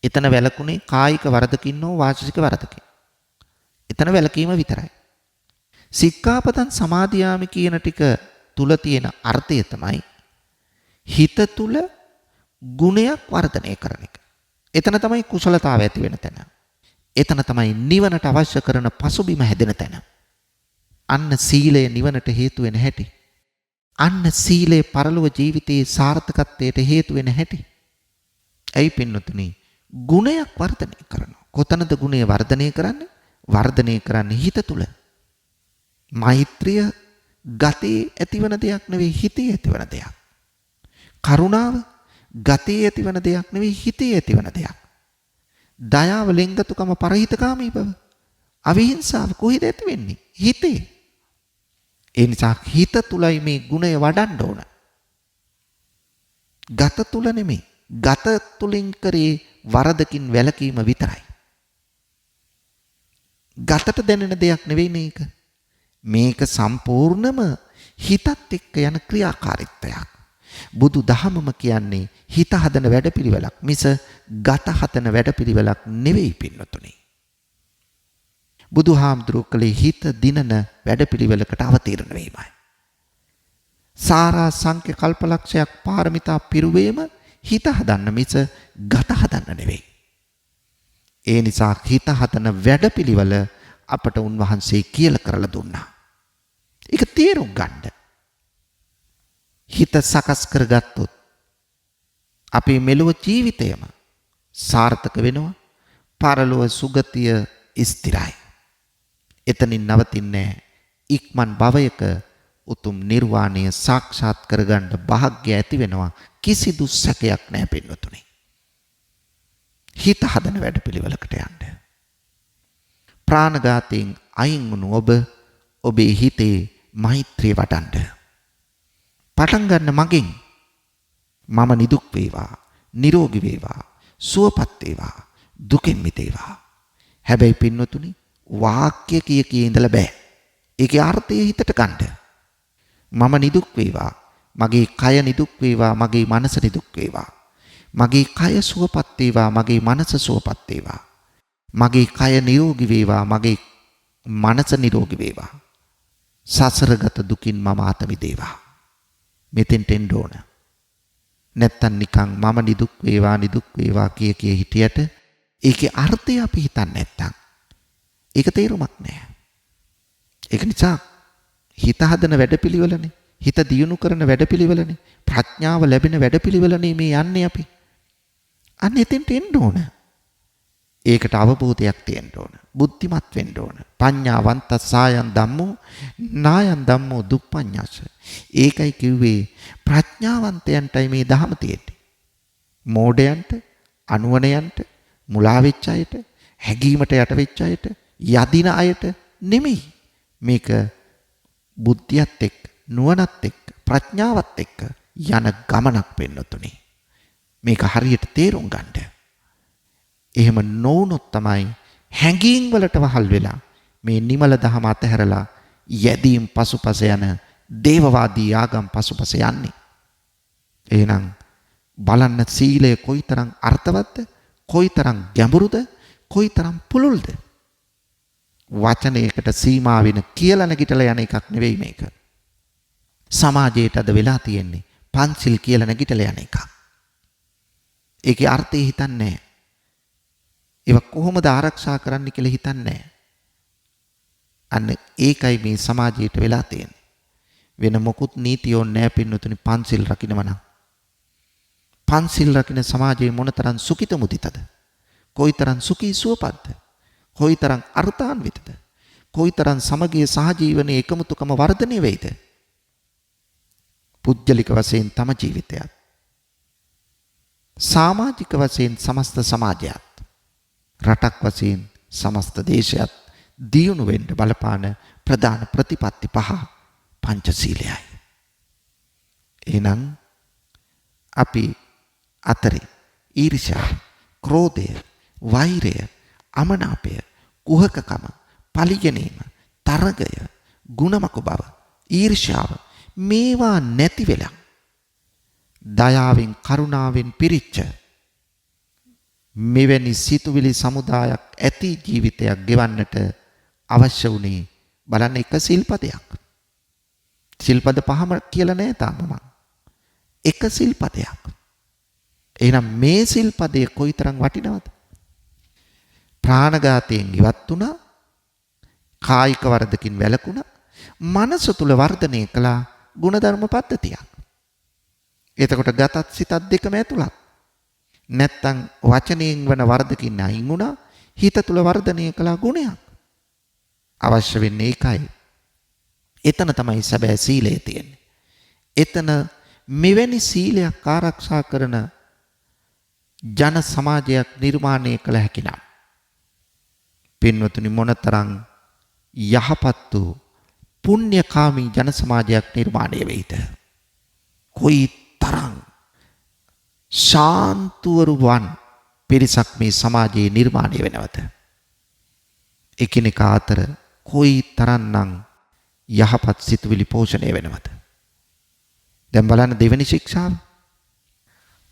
එතන වැළකුනේ කායික වරදකින් හෝ වාචික වරදකින්. එතන වැළකීම විතරයි. සික්ඛාපදං සමාදියාමි කියන ටික තුල තියෙන අර්ථය තමයි හිත තුල ගුණයක් වර්ධනය කරන එක. එතන තමයි කුසලතාව ඇති වෙන තැන. එතන තමයි නිවනට අවශ්‍ය කරන පසුබිම හැදෙන තැන. අන්න සීලය නිවනට හේතු වෙන හැටි. අන්න සීලය පරලොව ජීවිතයේ සාර්ථකත්වයට හේතු වෙන හැටි. ඇයි පින්නතුනි? ගුණයක් වර්ධනය කරනවා. කොතනද ගුණය වර්ධනය කරන්නේ? වර්ධනය කරන්නේ හිත තුල. මෛත්‍රිය ගතේ ඇතිවන දෙයක් නෙවෙයි, හිතේ ඇතිවන දෙයක්. කරුණාව ගතේ ඇතිවන දෙයක් නෙවෙයි, හිතේ ඇතිවන දෙයක්. දයාව, ලෙන්ගතුකම, පරිහිතකාමී බව, අවිහිංසාව කොහෙද ඇති වෙන්නේ? හිතේ. ඒ නිසා හිත තුලයි මේ ගුණය වඩන්න ඕන. ගත තුල නෙමෙයි. ගත තුලින් කරේ වරදකින් වැළකීම විතරයි. ගතට දැනෙන දෙයක් නෙවෙයි මේක. මේක සම්පූර්ණම හිතත් එක්ක යන ක්‍රියාකාරීත්වයක්. බුදු දහමම කියන්නේ හිත හදන වැඩපිළිවෙලක් මිස ගත හදන වැඩපිළිවෙලක් නෙවෙයි පින්නතුනි. බුදුහාමුදුරුවෝ කලේ හිත දිනන වැඩපිළිවෙලකට අවතීර්ණ වීමයි. සාරා සංඛ්‍ය කල්පලක්ෂයක් පාරමිතා පිරුවේම හිත හදන්න මිස ගත හදන්න නෙවෙයි. ඒ නිසා හිත හදන වැඩපිළිවෙල අපට උන්වහන්සේ කියලා කරලා දුන්නා. ඒක තේරුම් ගන්න. හිත සකස් කරගත්තොත් අපේ මෙලොව ජීවිතයම සාර්ථක වෙනවා. පරලොව සුගතිය ස්ථිරයි. එතනින් නවතින්නේ ඉක්මන් භවයක උතුම් නිර්වාණය සාක්ෂාත් කරගන්න වාසනාව ඇති වෙනවා. කිසිදු සැකයක් නැහැ පින්වතුනි. හිත හදන වැඩපිළිවෙලකට යන්න. ප්‍රාණඝාතයෙන් අයින් වුණු ඔබ ඔබේ හිතේ මෛත්‍රිය වඩන්න. පටන් ගන්න මගෙන් මම නිදුක් වේවා, නිරෝගී වේවා, සුවපත් වේවා, දුකෙන් මිදේවා. හැබැයි පින්වතුනි වාක්‍ය කිය ඉඳලා බෑ. ඒකේ අර්ථය හිතට ගන්න. මම නිදුක් වේවා, මගේ කය නිදුක් වේවා, මගේ මනස නිදුක් වේවා. මගේ කය සුවපත් වේවා, මගේ මනස සුවපත් වේවා. මගේ කය නිරෝගී වේවා, මගේ මනස නිරෝගී වේවා. සසරගත දුකින් මම අත මිදේවා. මෙතෙන්ට එන්න ඕන. නැත්තම් නිකන් මම නිදුක් වේවා, නිදුක් වේවා කිය හිටියට ඒකේ අර්ථය අපි හිතන්නේ නැත්තම් ඒක තේරුමක් නැහැ. ඒක නිසා හිත හදන වැඩපිළිවෙලනේ, හිත දියුණු කරන වැඩපිළිවෙලනේ, ප්‍රඥාව ලැබෙන වැඩපිළිවෙලනේ මේ යන්නේ අපි. අන්න එතෙන්ට එන්න ඕන. ඒකට අවබෝධයක් තියෙන්න ඕන. බුද්ධිමත් වෙන්න ඕන. පඤ්ඤාවන්ත සායන් ධම්මෝ නායන් ධම්මෝ දුප්පඤ්ඤාස. ඒකයි කිව්වේ ප්‍රඥාවන්තයන්ටයි මේ ධහම තියෙන්නේ. මෝඩයන්ට, අනුවණයන්ට, මුලා වෙච්ච අයට, හැගීමට යට වෙච්ච අයට, යදින අයට නෙමෙයි. මේක බුද්ධියත් එක්ක, නුවණත් එක්ක, ප්‍රඥාවත් එක්ක යන ගමනක් වෙන්නතුනේ. මේක හරියට තේරුම් ගන්න. එහෙම නොවුනොත් තමයි හැඟීම් වලට වහල් වෙලා මේ නිමල දහම අතහැරලා යැදීම් පසුපස යන දේවවාදී ආගම් පසුපස යන්නේ. එහෙනම් බලන්න සීලය කොයිතරම් අර්ථවත්ද, කොයිතරම් ගැඹුරුද, කොයිතරම් පුළුල්ද. වචනයකට සීමා වෙන කියලා නැගිටලා යන එකක් නෙවෙයි මේක. සමාජයට අද වෙලා තියෙන්නේ පන්සිල් කියලා නැගිටලා යන එකක්. ඒකේ අර්ථය හිතන්නේ නැහැ. ඒක කොහොමද ආරක්ෂා කරන්න කියලා හිතන්නේ නැහැ. අන්න ඒකයි මේ සමාජයට වෙලා තියෙන්නේ. වෙන මොකුත් නීතියෝ නැහැ පින්නතුනි. පන්සිල් රකින්නම නම් පන්සිල් රකින්න සමාජයේ මොනතරම් සුඛිත මුදිතද, කොයිතරම් සුඛී සුවපත්ද, කොයිතරම් අර්ථාන්විතද, කොයිතරම් සමගිය සහජීවනයේ එකමුතුකම වර්ධනය වෙයිද. පුද්ගලික වශයෙන් තම ජීවිතයත්, සමාජික වශයෙන් සමස්ත සමාජයත්, රටක් වශයෙන් සමස්ත දේශයත් දියුණු වෙන්න බලපාන ප්‍රධාන ප්‍රතිපත්ති පහ පංචශීලයයි. එහෙනම් අපි අතරේ ඊර්ෂ්‍යා, ක්‍රෝධය, වෛරය, අමනාපය, කුහකකම, පලිගැනීම, තරගය, ගුණමක බව, ඊර්ෂ්‍යාව මේවා නැති වෙලා දයාවෙන්, කරුණාවෙන් පිරිච්ච මෙවැනි සිතුවිලි සමුදායක් ඇති ජීවිතයක් ගෙවන්නට අවශ්‍ය වුණේ බලන්න එක සිල්පදයක්. සිල්පද පහම කියලා නෑ තාම මම. එක සිල්පදයක්. එහෙනම් මේ සිල්පදයේ කොයිතරම් වටිනවද? ප්‍රාණඝාතයෙන් ඉවත් වුණා, කායික වරදකින් වැළකුණා, මනස තුල වර්ධනය කළා ගුණධර්ම පද්ධතියක්. එතකොට ගතත් සිතත් දෙකම ඇතුළත්. නැත්තම් වචනයෙන් වන වරදකින් අයින් වුණා, හිත තුල වර්ධනය කළා ගුණයක්. අවශ්‍ය වෙන්නේ ඒකයි. එතන තමයි සැබෑ සීලය තියෙන්නේ. එතන මෙවැනි සීලයක් ආරක්ෂා කරන ජන සමාජයක් නිර්මාණය කළ හැකි නම් පින්වතුනි මොනතරම් යහපත් වූ පුණ්‍යකාමී ජන සමාජයක් නිර්මාණය වෙයිද? කොයි තරම් ශාන්තුවරුවන් පිරිසක් මේ සමාජයේ නිර්මාණය වෙනවද? එකිනෙකා අතර කොයි තරම්නම් යහපත් සිතුවිලි පෝෂණය වෙනවද? දැන් බලන්න දෙවෙනි ශික්ෂාව.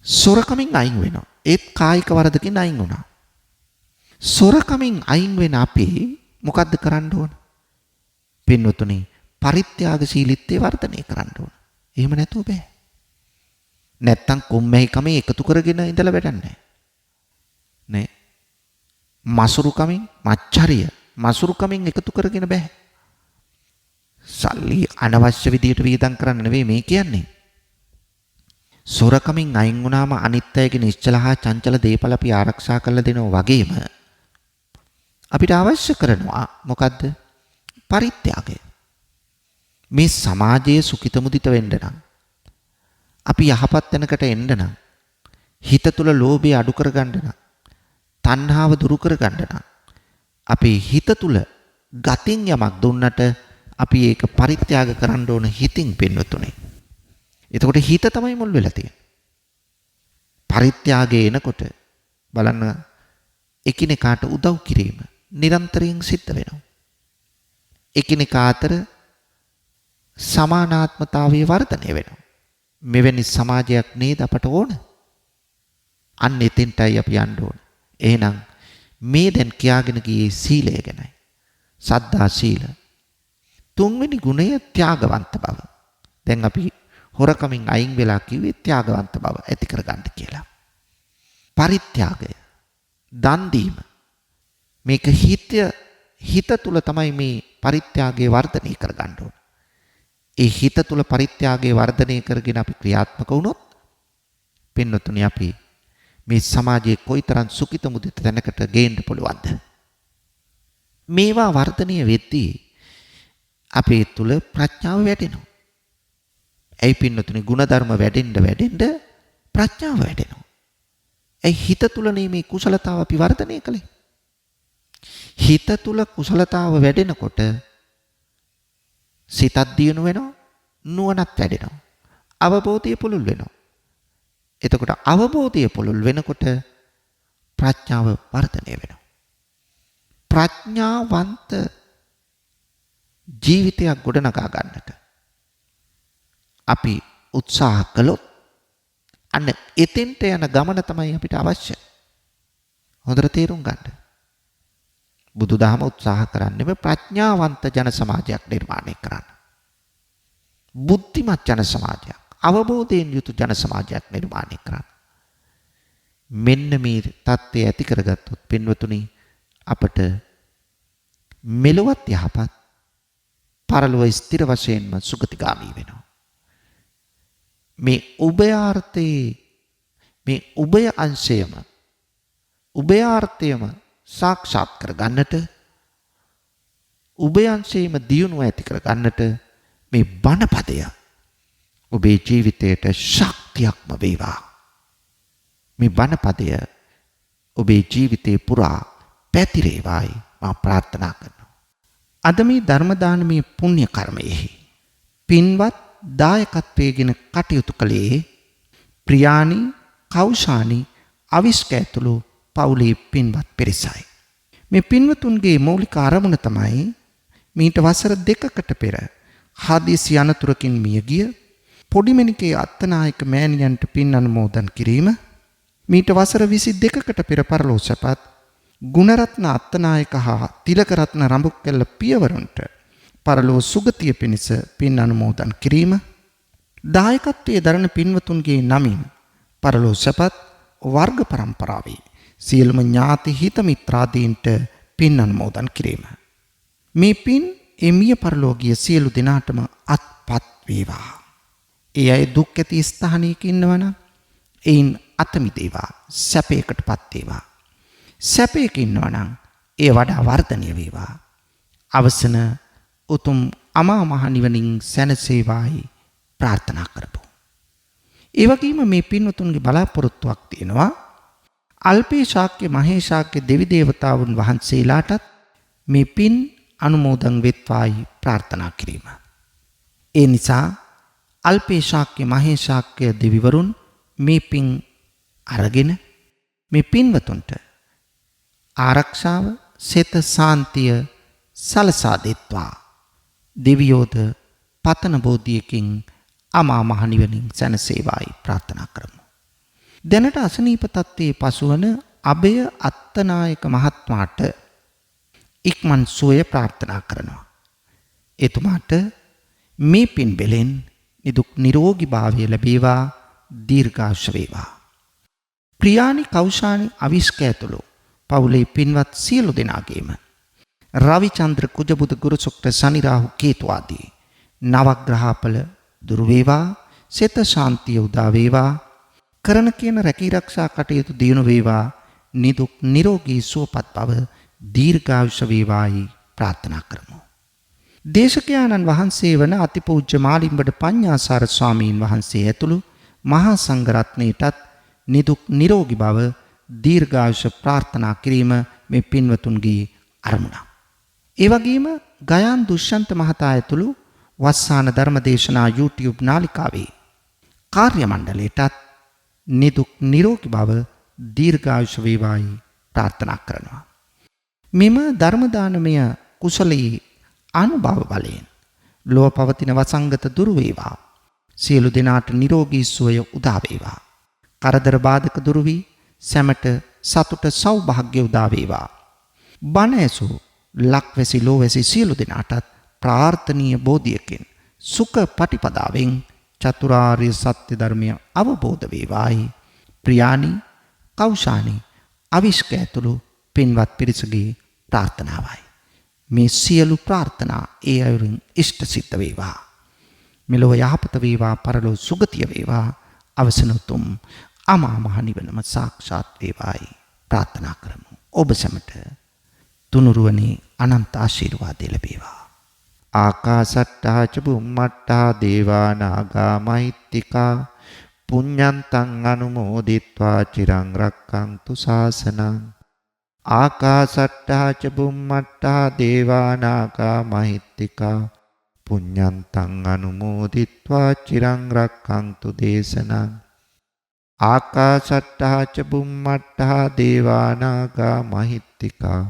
සොරකමින් අයින් වෙනවා. ඒත් කායික වරදකින් අයින් වුණා. සොරකමින් අයින් වෙන අපි මොකද්ද කරන්න ඕන? පින්වතුනි පරිත්‍යාගශීලීත්වය වර්ධනය කරන්න ඕන. එහෙම නැතුව බෑ. නැත්තම් කොම්මැහිකම එකතු කරගෙන ඉඳලා වැඩක් නැහැ. නේ. මසුරුකමින් මච්චරිය මසුරුකමින් එකතු කරගෙන බෑ. සල්ලි අනවශ්‍ය විදියට වියදම් කරන්න නෙවෙයි මේ කියන්නේ. සොරකමින් අයින් වුණාම අනිත් අයගේ නිශ්චල හා චංචල දේපල අපි ආරක්ෂා කරලා දෙනවා වගේම අපිට අවශ්‍ය කරනවා මොකද්ද? පරිත්‍යාගය. මේ සමාජයේ සුඛිත මුදිත වෙන්න නම් අපි යහපත් තැනකට එන්න නම් හිත තුල ලෝභය අඩු කරගන්න නම් තණ්හාව දුරු කරගන්න නම් අපේ හිත තුල ගතින් යමක් දුන්නට අපි ඒක පරිත්‍යාග කරන්න ඕන හිතින් පින්වතුනි. එතකොට හිත තමයි මුල් වෙලා තියෙන්නේ. පරිත්‍යාගය එනකොට බලන්න එකිනෙකාට උදව් කිරීම නිරන්තරයෙන් සිද්ධ වෙනවා. එකිනෙකා අතර සමානාත්මතාවයේ වර්ධනය වෙනවා. මෙවැනි සමාජයක් නේද අපට ඕන? අන්න එතෙන්ටයි අපි යන්න ඕන. එහෙනම් මේ දැන් කියාගෙන ගියේ සීලය ගැනයි. සද්ධා සීල. තුන්වෙනි ගුණය ත්‍යාගවන්ත බව. දැන් අපි හොරකමින් අයින් වෙලා කිව්වේ ත්‍යාගවන්ත බව ඇති කරගන්න කියලා. පරිත්‍යාගය, දන් දීම. මේක හිත තුල තමයි මේ පරිත්‍යාගය වර්ධනය කරගන්න ඕන. ඒ හිත තුල පරිත්‍යාගය වර්ධනය කරගෙන අපි ක්‍රියාත්මක වුණොත් පින්වතුනි අපි මේ සමාජයේ කොයිතරම් සුඛිත මුදිත තැනකට ගේන්න පුළුවන්ද? මේවා වර්ධනය වෙද්දී අපේ තුල ප්‍රඥාව වැඩෙනවා. ඒ පින්නතුනි ಗುಣධර්ම වැඩෙන්න ප්‍රඥාව වැඩෙනවා. ඒ හිත තුලනේ මේ කුසලතාව අපි වර්ධනය කළේ. හිත තුල කුසලතාව වැඩෙනකොට සිතක් දියුණු වෙනවා, නුවණක් වැඩෙනවා. අවබෝධය පුළුල් වෙනවා. එතකොට අවබෝධය පුළුල් වෙනකොට ප්‍රඥාව වර්ධනය වෙනවා. ප්‍රඥාවන්ත ජීවිතයක් ගොඩනගා ගන්නට අපි උත්සාහ කළොත් අන්න එතෙන්ට යන ගමන තමයි අපිට අවශ්‍ය. හොඳට තේරුම් ගන්න. බුදුදහම උත්සාහ කරන්නේ ප්‍රඥාවන්ත ජන සමාජයක් නිර්මාණය කරන්න. බුද්ධිමත් ජන සමාජයක්, අවබෝධයෙන් යුතු ජන සමාජයක් නිර්මාණය කරන්න. මෙන්න මේ தත්ත්වය ඇති කරගත්තොත් පින්වතුනි අපට මෙලොවත් යහපත් පරලොව ස්ථිර වශයෙන්ම සුගතිගාමී වෙනවා. මේ උභයාර්ථයේ මේ උභය අංශයම උභයාර්ථයම සාක්ෂාත් කර ගන්නට උභය අංශයේම දියුණුව ඇති කර ගන්නට මේ බණපදය ඔබේ ජීවිතයට ශක්තියක්ම වේවා. මේ බණපදය ඔබේ ජීවිතේ පුරා පැතිරේවායි මා ප්‍රාර්ථනා කරනවා. අද මේ ධර්ම දානමේ පුණ්‍ය කර්මයෙහි පින්වත් දායකත්වයෙන් කටයුතු කළේ ප්‍රියානි, කෞෂානි, අවිස්ක ඇතුළු පවුලේ පින්වත් පිරිසයි. මේ පින්වතුන්ගේ මූලික අරමුණ තමයි මීට වසර 2කට පෙර හදිසි අනතුරකින් මිය ගිය පොඩිමණිකේ අත්තනායක මෑණියන්ට පින් අනුමෝදන් කිරීම, මීට වසර 22කට පෙර පරලෝ සැපත් ගුණරත්න අත්තනායක හා තිලකරත්න රඹුක්කැල්ල පියවරුන්ට පරලෝ සුගතිය පිණිස පින් අනුමෝදන් කිරීම, දායකත්වයේ දරන පින්වතුන්ගේ නමින් පරලෝ සැපත් වර්ග પરම්පරාවේ සියලුම ඥාති හිත මිත්‍රාදීන්ට පින් අනුමෝදන් කිරීම. මේ පින් එමිය පරලෝකීය සියලු දෙනාටම අත්පත් වේවා. ඒ අය දුක් ඇති ස්ථානයක ඉන්නවනම් එයින් අත මිදේවා, සැපයකටපත් වේවා. සැපයක ඉන්නවනම් ඒ වඩා වර්ධනය වේවා. අවසන උතුම් අමා මහ නිවනින් සැනසේවායි ප්‍රාර්ථනා කරමු. ඒ වගේම මේ පින්වතුන්ගේ බලාපොරොත්තුවක් තියෙනවා අල්පේ ශාක්‍ය මහේ ශාක්‍ය දෙවි දේවතාවුන් වහන්සේලාටත් මේ පින් අනුමෝදන් වෙත්වායි ප්‍රාර්ථනා කිරීම. ඒ නිසා අල්පේ ශාක්‍ය මහේ ශාක්‍ය දෙවිවරුන් මේ පින් අරගෙන මේ පින්වතුන්ට ආරක්ෂාව, සෙත සාන්තිය සලසා දෙත්වා. දෙවියෝද පතන බෝධියකින් අමා මහ නිවනින් සැනසේවායි ප්‍රාර්ථනා කරමු. දැනට අසනීප තත්ත්වයේ පසුවන අබය අත්තනායක මහත්මයාට ඉක්මන් සුවය ප්‍රාර්ථනා කරනවා. එතුමාට මේ පින් බෙලෙන් නිදුක් නිරෝගී භාවය ලැබේවා, දීර්ඝායුෂ වේවා. ප්‍රියානි කෞෂානි අවිෂ්ක ඇතුළු පවුලේ පින්වත් සියලු දෙනාගේම රවිචන්ද්‍ර කුජබුද ගුරුසුක්ත සනි රාහු කේතු ආදී නවග්‍රහපල දුරු වේවා, සිත ශාන්තිය උදා වේවා, කරන කියන රැකී ආරක්ෂා කටයුතු දියුණු වේවා, නිදුක් නිරෝගී සුවපත් බව දීර්ඝායුෂ වේවායි ප්‍රාර්ථනා කරමු. දේශකයාණන් වහන්සේ වන අතිපූජ්‍ය මාලිම්බඩ පඤ්ඤාසාර ස්වාමීන් වහන්සේ ඇතුළු මහා සංඝරත්නයටත් නිදුක් නිරෝගී බව දීර්ඝායුෂ ප්‍රාර්ථනා කිරීම මේ පින්වතුන්ගේ අරමුණ. ඒ වගේම ගයාන් දුෂ්‍යන්ත මහතා ඇතුළු වස්සාන ධර්මදේශනා YouTube නාලිකාවේ කාර්ය මණ්ඩලයටත් නිදුක් නිරෝගී බව දීර්ඝායුෂ වේවායි ප්‍රාර්ථනා කරනවා. මෙම ධර්ම දානමය කුසලයේ අනුභව බලයෙන් ලෝව පවතින වසංගත දුරු වේවා. සියලු දෙනාට නිරෝගී සුවය උදා වේවා. කරදර බාධක දුරු වී සැමට සතුට සෞභාග්‍ය උදා වේවා. බණ ඇසූ ලක්වැසි ලෝවැසි සියලු දෙනාටත් ප්‍රාර්ථනීය බෝධියකින් සුඛ පටිපදාවෙන් චතුරාර්ය සත්‍ය ධර්මය අවබෝධ වේවායි ප්‍රියානි කෞෂානි අවිෂ්ක ඇතුළු පින්වත් පිරිසගේ ප්‍රාර්ථනාවයි. මේ සියලු ප්‍රාර්ථනා ඒ අයුරින් ඉෂ්ට සිද්ධ වේවා. මෙලොව යහපත වේවා, පරලොව සුගතිය වේවා, අවසන උතුම් අමා මහ නිවනම සාක්ෂාත් වේවායි ප්‍රාර්ථනා කරමු. ඔබ සැමට තුනුරුවනේ අනන්ත ආශිර්වාද ලැබේවා. ආකාසට්ටා ච බුම්මට්ටා දේවා නාග මහිත්‍තිකා පුඤ්ඤන්තං අනුමෝදිත්වා චිරං රක්ඛන්තු ශාසනං. ආකාසට්ටා ච බුම්මට්ටා දේවා නාග මහිත්‍තිකා පුඤ්ඤන්තං අනුමෝදිත්වා චිරං රක්ඛන්තු දේශනං. ආකාසට්ටා ච බුම්මට්ටා දේවා නාග මහිත්‍තිකා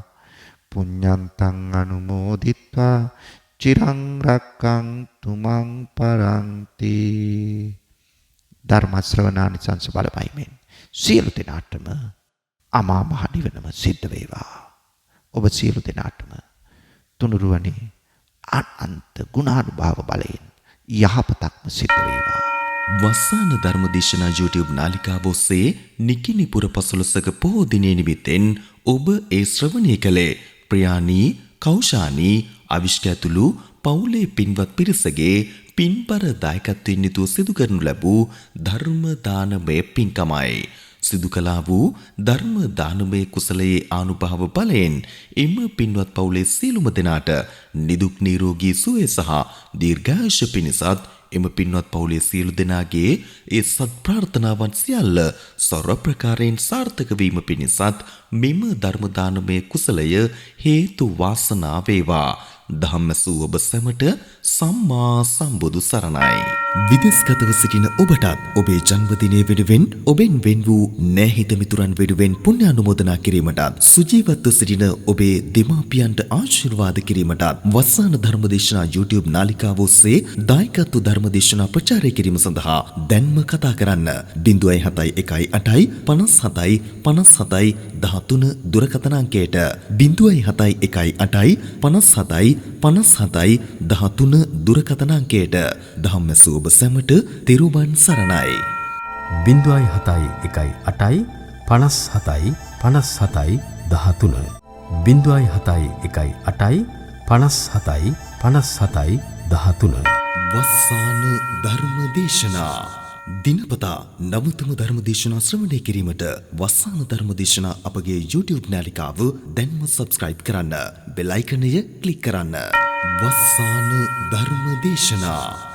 පුඤ්ඤන්තං අනුමෝදිත්වා චිරං රක්ඛන්තු මං පරන්ති. ධර්ම ශ්‍රවණානිසංස බලපෑමෙන් සියලු දෙනාටම අමා මහ නිවනම සිද්ධ වේවා. ඔබ සියලු දෙනාටම තුනුරුවනේ අනන්ත ගුණානුභාව බලයෙන් යහපතක්ම සිද්ධ වේවා. වස්සාන ධර්මදේශනා YouTube නාලිකාව ඔස්සේ නිකිනිපුර පසළොස්වක පොහෝ දිනය නිමිත්තෙන් ඔබ ඒ ශ්‍රවණය කළේ ප්‍රියානි කෞෂානි අවිෂ්ක ඇතුළු පවුලේ පින්වත් පිරිසගේ පින්බර දායකත්වයෙන් යුතුව සිදු කරනු ලැබූ ධර්ම දානමය පින්කමයි. සිදු කළා වූ ධර්ම දානමය කුසලයේ ආනුභාව බලයෙන් එම පින්වත් පවුලේ සියලුම දෙනාට නිදුක් නිරෝගී සුවය සහ දීර්ඝායුෂ පිණිසත් එම පින්වත් පවුලේ සියලු දෙනාගේ ඒ සත් ප්‍රාර්ථනාවන් සියල්ල සර්ව ප්‍රකාරයෙන් සාර්ථක වීම පිණිසත් මෙම ධර්ම දානමය කුසලය හේතු වාසනා වේවා. ධම්මසූ ඔබ සැමට සම්මා සම්බුදු සරණයි. විදේශගතව සිටින ඔබටත් ඔබේ ජන්මදිනය වෙනුවෙන් ඔබෙන් වෙන් වූ නැහිත මිතුරන් වෙනුවෙන් පුණ්‍ය අනුමෝදනා කිරීමටත් සුජීවත්ව සිටින ඔබේ දෙමාපියන්ට ආශිර්වාද කිරීමටත් වස්සාන ධර්මදේශනා YouTube නාලිකාව ඔස්සේ දායකත්ව ධර්මදේශනා ප්‍රචාරය කිරීම සඳහා දැන්ම කතා කරන්න 071 57 57 13 දුරකථන අංකයට 071 57 57 13 දුරකථන අංකයට ධම්මසූ ඔබ සැමට තෙරුවන් සරණයි. 071 8 57 57 13 071 8 57 57 13. වස්සාන ධර්මදේශනා දිනපතා නවතම ධර්මදේශනා ශ්‍රවණය කිරීමට වස්සාන ධර්මදේශනා අපගේ YouTube නාලිකාව දැන්ම subscribe කරන්න. බෙල් අයිකනය ක්ලික් කරන්න. වස්සාන ධර්මදේශනා